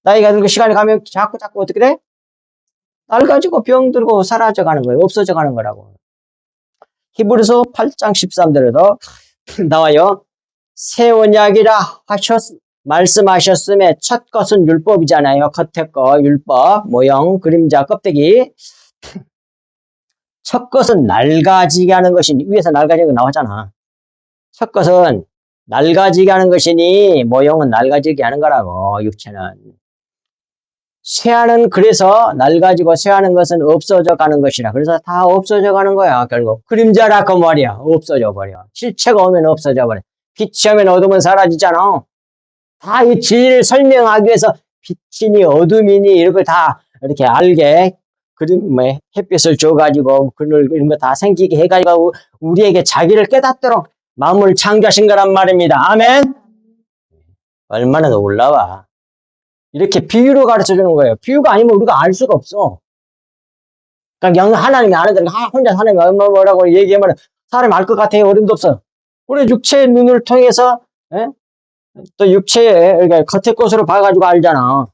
나이가 들고 시간이 가면 자꾸 어떻게 돼? 낡아지고 병들고 사라져 가는 거예요. 없어져 가는 거라고. 히브리서 8장 13절에도 나와요. 새 언약이라 말씀하셨음에 첫 것은 율법이잖아요. 겉에 거 율법, 모형, 그림자, 껍데기. 첫 것은 낡아지게 하는 것이니 위에서 낡아지는 거 나왔잖아. 첫 것은 낡아지게 하는 것이니 모형은 낡아지게 하는 거라고. 육체는. 쇠하는 그래서 낡아지고 쇠하는 것은 없어져 가는 것이라. 그래서 다 없어져 가는 거야. 결국 그림자라 그 말이야. 없어져 버려. 실체가 오면 없어져 버려. 빛이 오면 어둠은 사라지잖아. 다 이 진리를 설명하기 위해서 빛이니 어둠이니 이런 걸 다 이렇게 알게 햇빛을 줘가지고 그늘 이런 거 다 생기게 해가지고 우리에게 자기를 깨닫도록 마음을 창조하신 거란 말입니다. 아멘. 얼마나 놀라워. 이렇게 비유로 가르쳐 주는 거예요. 비유가 아니면 우리가 알 수가 없어. 그러니까 하나님이 아는데 혼자 하나님이 뭐라고 얘기하면 사람이 알 것 같아요. 어림도 없어. 우리 육체의 눈을 통해서 또 육체의 그러니까 겉의 것으로 봐가지고 알잖아.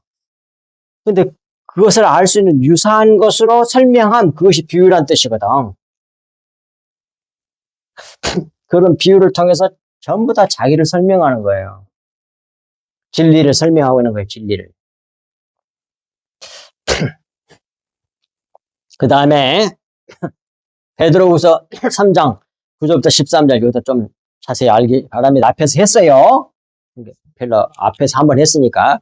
근데 그것을 알 수 있는 유사한 것으로 설명한 그것이 비유란 뜻이거든. 그런 비유를 통해서 전부 다 자기를 설명하는 거예요. 진리를 설명하고 있는 거예요. 진리를. 그 다음에 베드로후서 3장 9절부터 13절 이것도 좀 자세히 알기 바랍니다. 앞에서 했어요. 별로 앞에서 한번 했으니까.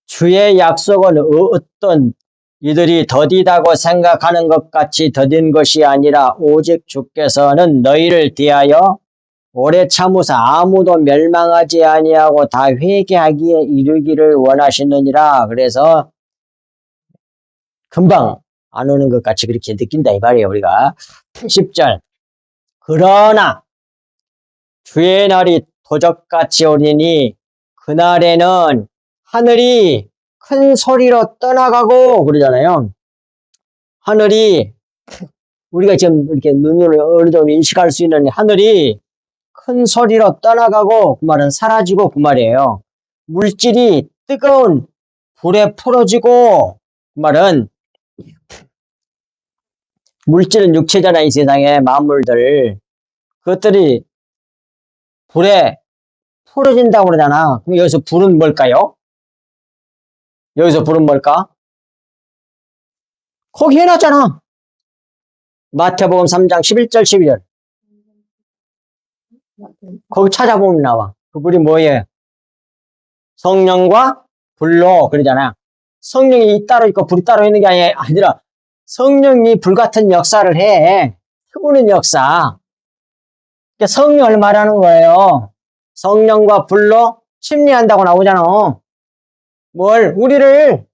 주의 약속은 어떤 이들이 더디다고 생각하는 것 같이 더딘 것이 아니라 오직 주께서는 너희를 대하여 오래 참으사 아무도 멸망하지 아니하고 다 회개하기에 이르기를 원하시느니라. 그래서 금방 안 오는 것 같이 그렇게 느낀다 이 말이에요. 우리가 10절 그러나 주의 날이 도적같이 오리니 그날에는 하늘이 큰 소리로 떠나가고 그러잖아요. 하늘이 우리가 지금 이렇게 눈으로 어느 정도 인식할 수 있는 하늘이 큰 소리로 떠나가고 그 말은 사라지고 그 말이에요. 물질이 뜨거운 불에 풀어지고 그 말은 물질은 육체잖아. 이 세상의 만물들 그것들이 불에 풀어진다고 그러잖아. 그럼 여기서 불은 뭘까요? 여기서 불은 뭘까? 거기 해놨잖아. 마태복음 3장 11절 12절 거기 찾아보면 나와. 그 불이 뭐예요? 성령과 불로 그러잖아. 성령이 따로 있고 불이 따로 있는 게 아니라 성령이 불같은 역사를 해. 태우는 역사. 그러니까 성령을 말하는 거예요. 성령과 불로 침례한다고 나오잖아. 우리를,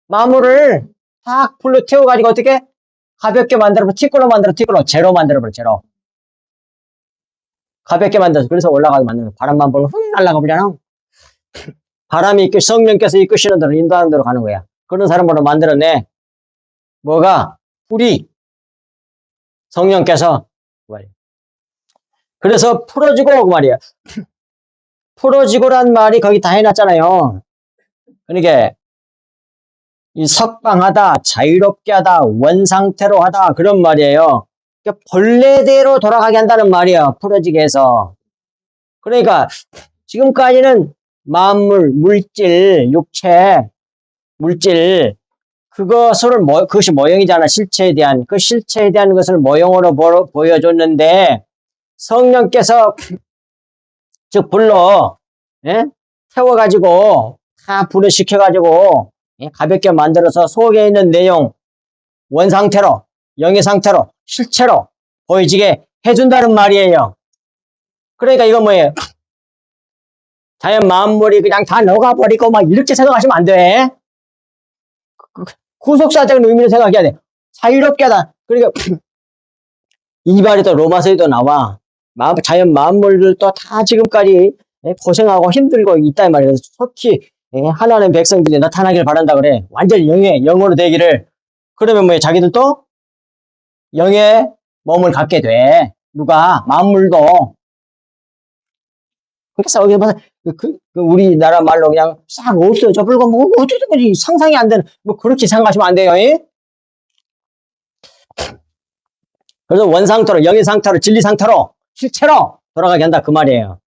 마물을 딱 불로 태워가지고 어떻게? 가볍게 만들어버려. 티끌로 제로 만들어버려, 제로. 가볍게 만들어서 그래서 올라가게 만들어. 바람만 불면 훅 날아가 버리잖아. 바람이 성령께서 이끄시는 대로 인도하는 대로 가는 거야. 그런 사람으로 만들어내. 뭐가? 불이. 성령께서. 그래서 풀어지고 말이야. 풀어지고란 말이 거기 다 해놨잖아요. 그러니까 이 석방하다, 자유롭게 하다, 원상태로 하다 그런 말이에요. 그러니까 본래대로 돌아가게 한다는 말이야. 풀어지게 해서. 그러니까 지금까지는 만물, 물질, 육체, 물질 그것이 모형이잖아. 실체에 대한 그 실체에 대한 것을 모형으로 보여줬는데 성령께서 즉 불로 태워가지고 다 불을 시켜가지고 가볍게 만들어서 속에 있는 내용 원상태로 영의 상태로 실체로 보여지게 해준다는 말이에요. 그러니까 이건 뭐예요? 자연 만물이 그냥 다 녹아버리고 막 이렇게 생각하시면 안 돼. 구속사적인 의미를 생각해야 돼. 자유롭게 하다. 그러니까 이 말이 또 로마서에도 나와. 자연 만물들도 다 지금까지 고생하고 힘들고 있단 말이에요. 속히 하나님 백성들이 나타나길 바란다 그래. 완전히 영으로 되기를. 그러면 뭐예요? 자기들도 영의 몸을 갖게 돼. 누가? 만물도. 그래서 우리나라 말로 그냥 싹 없어져 버리고 뭐 어쩌든 거지 상상이 안 되는 뭐 그렇게 생각하시면 안 돼요. 그래서 원상태로 영의 상태로 진리 상태로 실체로 돌아가게 한다 그 말이에요.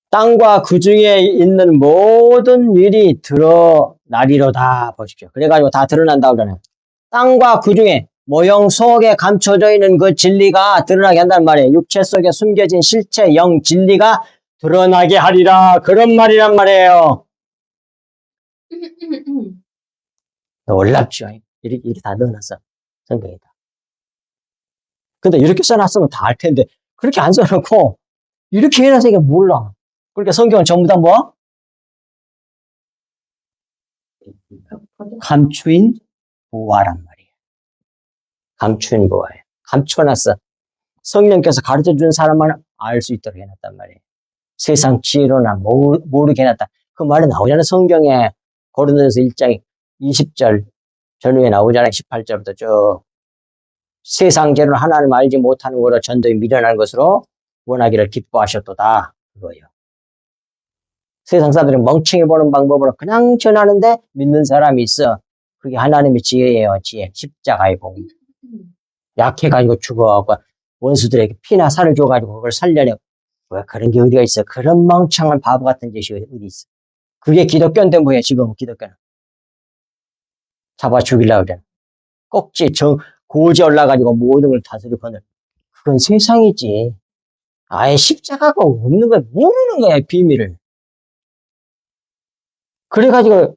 땅과 그 중에 있는 모든 일이 드러나리로다 보십시오. 그래가지고 다 드러난다고 그러네. 땅과 그 중에 모형 속에 감춰져 있는 그 진리가 드러나게 한단 말이에요. 육체 속에 숨겨진 실체, 영, 진리가 드러나게 하리라. 그런 말이란 말이에요. 놀랍죠. 이렇게 다 넣어놨어. 성경에다. 근데 이렇게 써놨으면 다 알 텐데 그렇게 안 써놓고 이렇게 해놔서 이게 몰라. 그러니까 성경은 전부 다 뭐? 감추인 보화란 말이에요. 감추인 보화예요. 감춰놨어. 성령께서 가르쳐준 사람만 알 수 있도록 해놨단 말이에요. 세상 지혜로나 모르게 해놨다. 그 말이 나오잖아요. 성경에 고린도전서 1장 20절 전후에 나오잖아요. 18절부터 쭉. 세상 지혜로는 하나님을 알지 못하는 거로 전도에 미련한 것으로 원하기를 기뻐하셨도다. 그거예요. 세상 사람들이 멍청이 보는 방법으로 그냥 전하는데 믿는 사람이 있어. 그게 하나님의 지혜예요. 지혜. 십자가의 복. 약해가지고 죽어가고 원수들에게 피나 살을 줘가지고 그걸 살려내고 왜 그런 게 어디가 있어. 그런 멍청한 바보 같은 짓이 어디 있어. 그게 기독교인데 뭐야 지금 기독교는. 잡아 죽이려고 그래. 꼭지 고지 올라가지고 모든 걸 다스리고 그건 세상이지. 아예 십자가가 없는 거야. 모르는 거야 비밀을. 그래가지고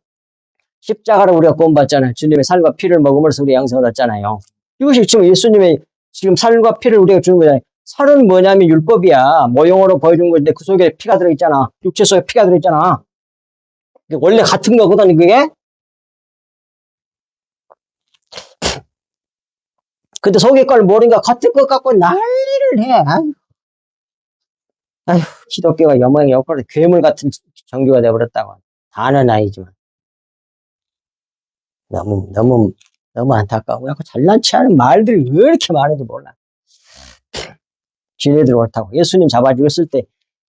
십자가를 우리가 구원받잖아요. 주님의 살과 피를 먹음으로써 우리 양성을 얻잖아요. 이것이 지금 예수님의 지금 살과 피를 우리가 주는 거잖아요. 살은 뭐냐면 율법이야. 모형으로 보여준 건데 그 속에 피가 들어있잖아. 육체 속에 피가 들어있잖아. 원래 같은 거거든 그게. 근데 속에 걸 모르니까 같은 것 갖고 난리를 해. 아휴, 기독교가 여모양 역으로 괴물 같은 종교가 돼버렸다고. 다는 아니지만. 너무 안타까워. 약간 잘난 체하는 말들이 왜 이렇게 많은지 몰라. 지네들 옳다고. 예수님 잡아 죽였을 때,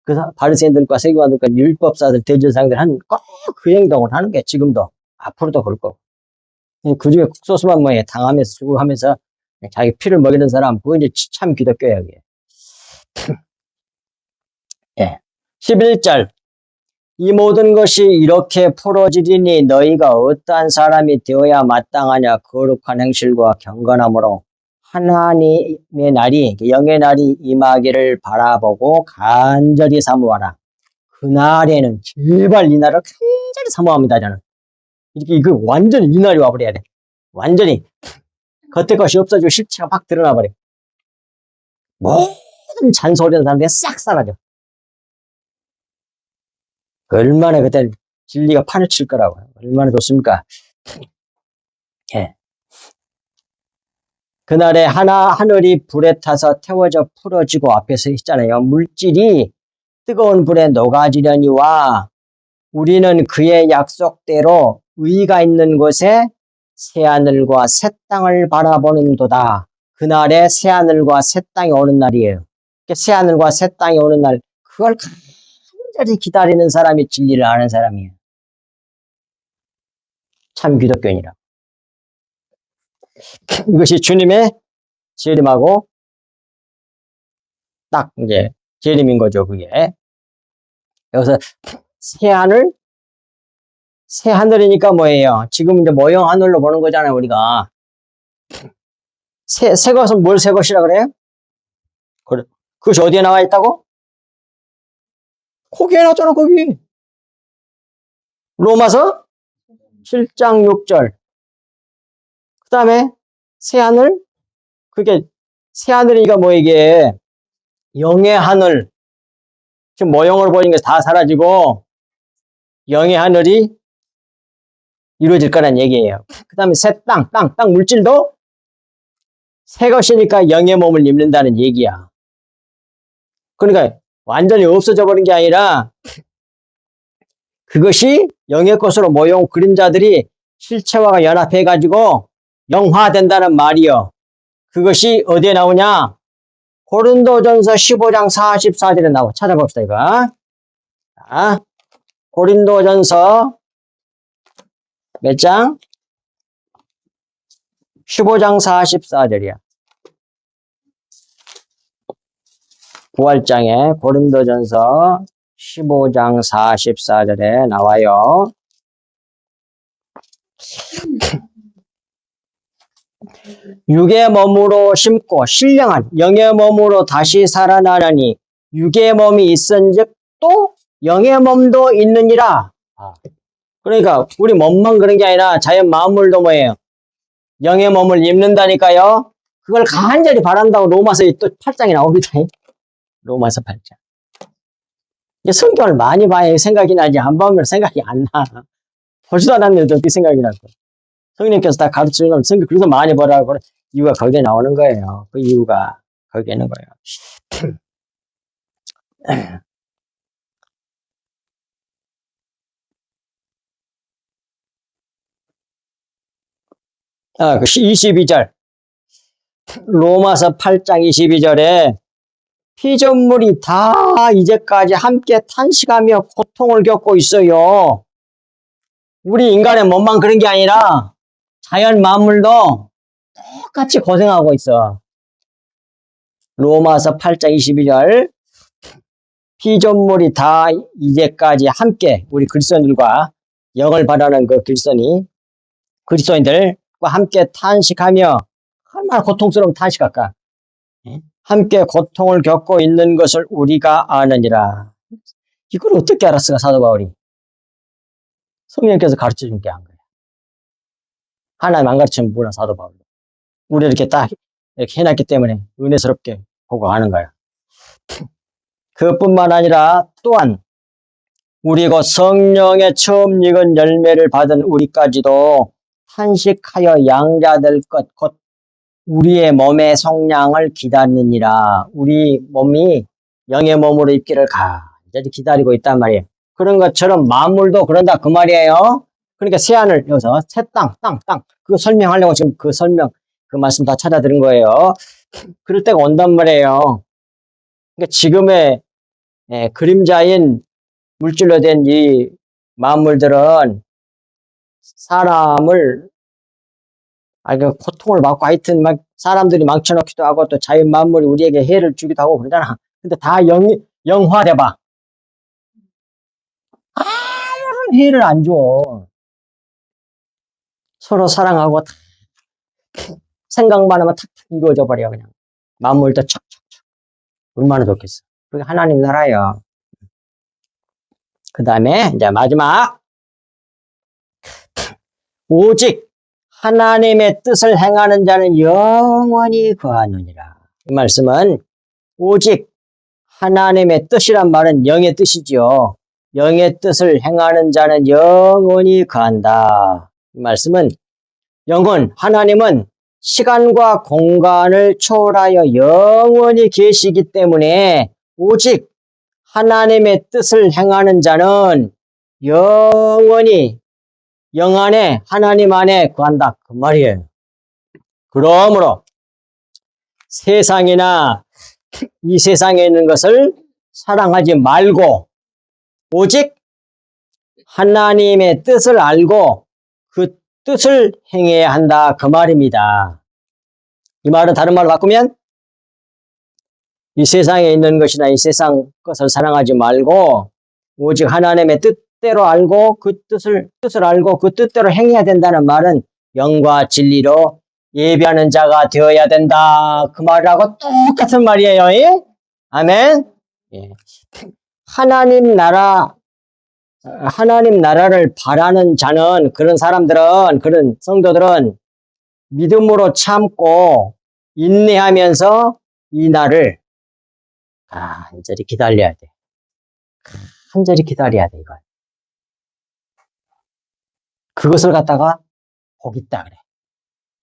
그 바리새인들과 세계관들과 율법사들, 대제사장들 꼭 그 행동을 하는 게 지금도, 앞으로도 그럴 거고. 그 중에 국소수만 뭐에 당하면서 죽고 하면서 자기 피를 먹이는 사람, 그거 이제 참 기독교야, 그게. 예. 11절. 이 모든 것이 이렇게 풀어지리니 너희가 어떠한 사람이 되어야 마땅하냐. 거룩한 행실과 경건함으로 하나님의 날이 영의 날이 임하기를 바라보고 간절히 사모하라. 그날에는 제발 이 날을 간절히 사모합니다, 저는. 이렇게, 이거 완전히 이 날이 와버려야 돼. 완전히. 겉에 것이 없어지고 실체가 막 드러나 버려. 모든 잔소리하는 사람들이 싹 사라져. 얼마나 그때 진리가 판을 칠 거라고. 얼마나 좋습니까? 예. 그날에 하늘이 불에 타서 태워져 풀어지고 앞에서 있잖아요. 물질이 뜨거운 불에 녹아지려니와 우리는 그의 약속대로 의가 있는 곳에 새하늘과 새 땅을 바라보는도다. 그날에 새하늘과 새 땅이 오는 날이에요. 새하늘과 새 땅이 오는 날, 그걸 간절히 기다리는 사람이 진리를 아는 사람이에요. 참 기독교인이라. 이것이 주님의 재림하고 딱 이제 재림인 거죠, 그게. 여기서 새 하늘이니까 뭐예요? 지금 이제 모형 하늘로 보는 거잖아요, 우리가. 새 것은 뭘 새 것이라 그래요? 그것이 어디에 나와 있다고? 거기에 나왔잖아, 거기. 로마서 7장 6절. 그 다음에 새 하늘? 그게 새 하늘이니까 뭐 이게 영의 하늘. 지금 모형으로 보이는 게 다 사라지고 영의 하늘이 이루어질 거란 얘기예요. 그 다음에 새 땅 물질도 새 것이니까 영의 몸을 입는다는 얘기야. 그러니까 완전히 없어져 버린 게 아니라 그것이 영의 것으로 모여온 그림자들이 실체화가 연합해가지고 영화된다는 말이요. 그것이 어디에 나오냐? 고린도전서 15장 44절에 나와. 찾아봅시다, 이거. 자, 고린도전서 몇 장? 15장 44절이야. 부활장에 고린도전서 15장 44절에 나와요. 육의 몸으로 심고 신령한 영의 몸으로 다시 살아나느니 육의 몸이 있은즉 또 영의 몸도 있느니라. 그러니까 우리 몸만 그런 게 아니라 자연 만물도 뭐예요? 영의 몸을 입는다니까요. 그걸 간절히 바란다고 로마서 또 8장이 나옵니다. 로마서 8장. 성경을 많이 봐야 생각이 나지 안 보면 생각이 안 나. 보지도 않았는데 어떻게 생각이 날까? 성령께서 다 가르치는 성경 그래서 많이 보라고 그래. 이유가 거기에 나오는 거예요. 그 이유가 거기에 있는 거예요. 그 22절. 로마서 8장 22절에 피조물이 다 이제까지 함께 탄식하며 고통을 겪고 있어요. 우리 인간의 몸만 그런 게 아니라 자연 만물도 똑같이 고생하고 있어. 로마서 8장 22절. 피조물이 다 이제까지 함께 우리 그리스도인들과 영을 바라는 그 그리스도인들과 함께 탄식하며 얼마나 고통스러운 탄식할까? 함께 고통을 겪고 있는 것을 우리가 아느니라. 이걸 어떻게 알았을까, 사도 바울이? 성령께서 가르쳐 준 게 안 거야. 하나님 안 가르치면 몰라, 사도 바울. 우리 이렇게 딱 이렇게 해놨기 때문에 은혜스럽게 보고 하는 거야. 그뿐만 아니라 또한 우리 곧 성령의 처음 익은 열매를 받은 우리까지도 탄식하여 양자될 것 곧 우리의 몸의 성량을 기다리느니라. 우리 몸이 영의 몸으로 입기를 간절히 기다리고 있단 말이에요. 그런 것처럼 만물도 그런다 그 말이에요. 그러니까 새하늘 여기서 새 땅. 그거 설명하려고 지금 그 말씀 다 찾아 들은 거예요. 그럴 때가 온단 말이에요. 그러니까 지금의 그림자인 물질로 된 이 만물들은 사람을 고통을 받고 하여튼 막 사람들이 망쳐놓기도 하고 또 자연 만물이 우리에게 해를 주기도 하고 그러잖아. 근데 다 영화돼봐. 아무런 해를 안 줘. 서로 사랑하고 생각만 하면 탁탁 이루어져 버려 그냥. 만물도 척척척. 얼마나 좋겠어. 그게 하나님 나라야. 그 다음에 이제 마지막 오직 하나님의 뜻을 행하는 자는 영원히 거하느니라. 이 말씀은 오직 하나님의 뜻이란 말은 영의 뜻이지요. 영의 뜻을 행하는 자는 영원히 거한다. 이 말씀은 영은 하나님은 시간과 공간을 초월하여 영원히 계시기 때문에 오직 하나님의 뜻을 행하는 자는 영원히 영 안에 하나님 안에 거한다. 그 말이에요. 그러므로 세상이나 이 세상에 있는 것을 사랑하지 말고 오직 하나님의 뜻을 알고 그 뜻을 행해야 한다. 그 말입니다. 이 말은 다른 말로 바꾸면 이 세상에 있는 것이나 이 세상 것을 사랑하지 말고 오직 하나님의 뜻대로 알고 그 뜻을 알고 그 뜻대로 행해야 된다는 말은 영과 진리로 예비하는 자가 되어야 된다. 그 말하고 똑같은 말이에요. 예? 아멘. 예. 하나님 나라를 바라는 자는 그런 사람들은 그런 성도들은 믿음으로 참고 인내하면서 이 날을 간절히 기다려야 돼. 간절히 기다려야 돼, 이걸. 그것을 갖다가 복 있다 그래.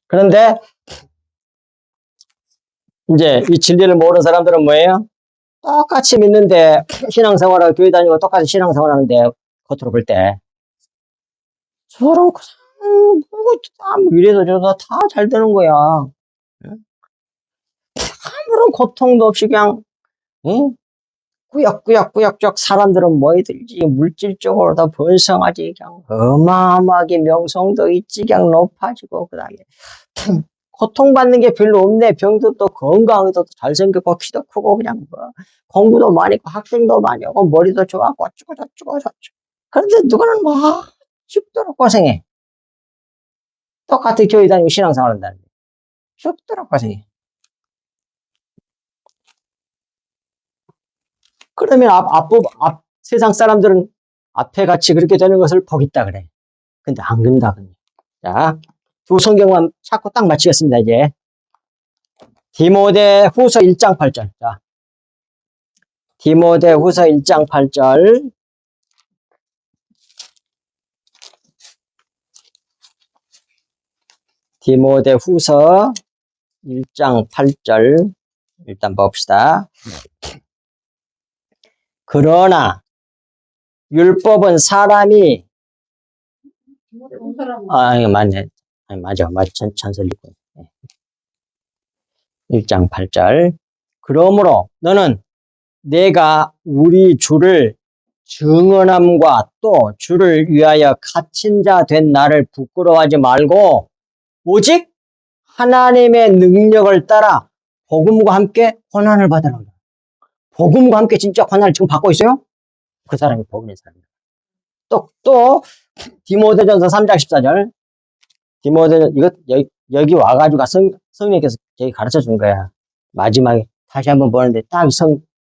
그런데 이제 이 진리를 모르는 사람들은 뭐예요? 똑같이 믿는데 신앙생활하고 교회 다니고 똑같이 신앙생활하는데 겉으로 볼 때 저런 이래서 저래서 다 잘 되는 거야. 아무런 고통도 없이 그냥 응? 꾸역꾸역 사람들은 뭐이들지 물질적으로 더 번성하지 그냥 어마어마하게 명성도 있지 그냥 높아지고 그 다음에 고통받는 게 별로 없네. 병도 또 건강해도 잘생겼고 키도 크고 그냥 뭐 공부도 많이 했고 학생도 많이 하고 머리도 좋아하고 어쩌고 저쩌고 저쩌고. 그런데 누구는 뭐 죽도록 고생해. 똑같이 교회 다니고 신앙생활 한다는데 죽도록 고생해. 그러면 세상 사람들은 앞에 같이 그렇게 되는 것을 복 있다 그래. 근데 안 그런다. 자, 두 성경만 찾고 딱 마치겠습니다, 이제. 디모데 후서 1장 8절. 자, 디모데 후서 1장 8절. 디모데 후서 1장 8절. 일단 봅시다. 그러나 율법은 사람이 맞네. 맞아. 찬설리고. 1장 8절. 그러므로 너는 내가 우리 주를 증언함과 또 주를 위하여 갇힌 자 된 나를 부끄러워하지 말고 오직 하나님의 능력을 따라 복음과 함께 고난을 받으라. 복음과 함께 진짜 고난을 지금 받고 있어요? 그 사람이 복음의 사람이에요. 또 디모데전서 3장 14절. 디모데전 이거 여기 와가지고 성령께서 저희 가르쳐 준 거야. 마지막에 다시 한번 보는데 딱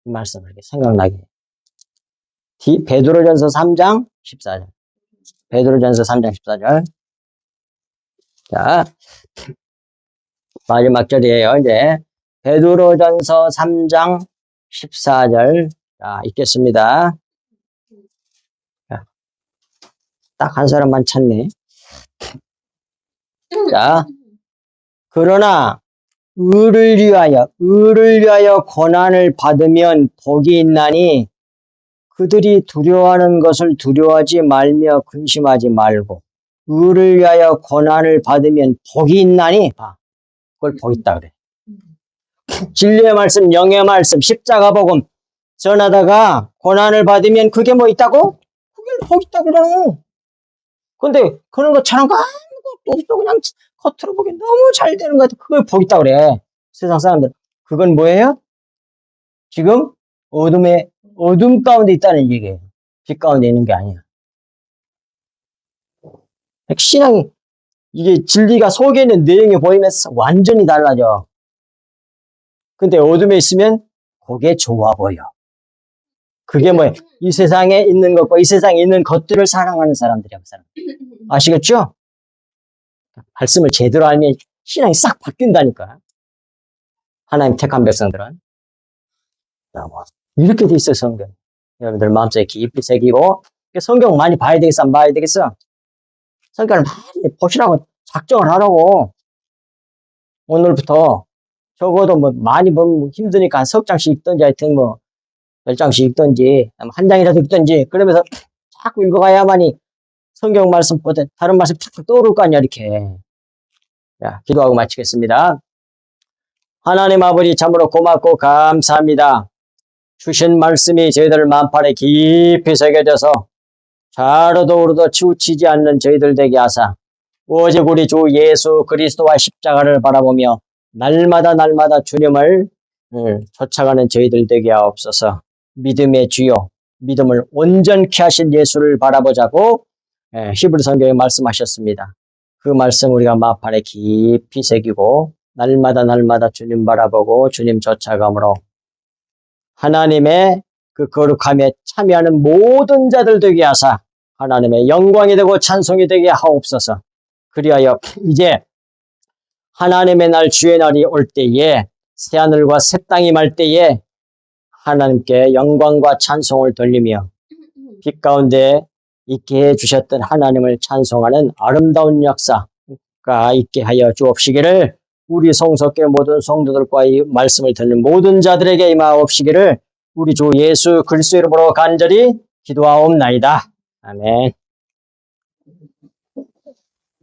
말씀을 생각나게. 베드로전서 3장 14절. 베드로전서 3장 14절. 자, 마지막 절이에요, 이제. 베드로전서 3장 14절. 자, 읽겠습니다. 딱 한 사람만 찾네. 자, 그러나 의를 위하여 고난을 받으면 복이 있나니 그들이 두려워하는 것을 두려워하지 말며 근심하지 말고 의를 위하여 고난을 받으면 복이 있나니 그걸 복 있다 그래. 진리의 말씀, 영의 말씀, 십자가 복음 전하다가 고난을 받으면 그게 뭐 있다고? 그게 복 있다 그러잖아. 근데 그런 것처럼 아무것도 없어. 그냥 겉으로 보기 너무 잘 되는 것 같아. 그걸 복 있다 그래. 세상 사람들. 그건 뭐예요? 지금 어둠 가운데 있다는 얘기예요. 빛 가운데 있는 게 아니야. 신앙이 이게 진리가 속에 있는 내용이 보이면서 완전히 달라져. 근데 어둠에 있으면 그게 좋아 보여. 그게 뭐예요? 이 세상에 있는 것과 이 세상에 있는 것들을 사랑하는 사람들이야, 그 사람. 아시겠죠? 말씀을 제대로 알면 신앙이 싹 바뀐다니까. 하나님 택한 백성들은. 이렇게 돼 있어요, 성경. 여러분들 마음속에 깊이 새기고, 성경 많이 봐야 되겠어, 안 봐야 되겠어? 성경을 많이 보시라고 작정을 하라고. 오늘부터 적어도 뭐 많이 보면 힘드니까 한 석 장씩 읽든지 하여튼 뭐 10장씩 읽든지 한 장이라도 읽든지 그러면서 자꾸 읽어가야만이 성경 말씀보다 다른 말씀 탁탁 떠오를 거 아니야, 이렇게. 자, 기도하고 마치겠습니다. 하나님 아버지 참으로 고맙고 감사합니다. 주신 말씀이 저희들 만판에 깊이 새겨져서 좌로도 우로도 치우치지 않는 저희들 되게 하사 오직 우리 주 예수 그리스도와 십자가를 바라보며 날마다 주님을 쫓아가는 저희들 되게 하옵소서. 믿음의 주요, 믿음을 온전케 하신 예수를 바라보자고 히브리 성경에 말씀하셨습니다. 그 말씀 우리가 마음판에 깊이 새기고 날마다 주님 바라보고 주님 쫓아감으로 하나님의 그 거룩함에 참여하는 모든 자들 되게 하사 하나님의 영광이 되고 찬송이 되게 하옵소서. 그리하여 이제 하나님의 날 주의 날이 올 때에 새하늘과 새 땅이 말 때에 하나님께 영광과 찬송을 돌리며 빛 가운데 있게 해주셨던 하나님을 찬송하는 아름다운 역사가 있게 하여 주옵시기를 우리 성석계 모든 성도들과 이 말씀을 듣는 모든 자들에게 임하옵시기를 우리 주 예수 그리스도 이름으로 간절히 기도하옵나이다. 아멘.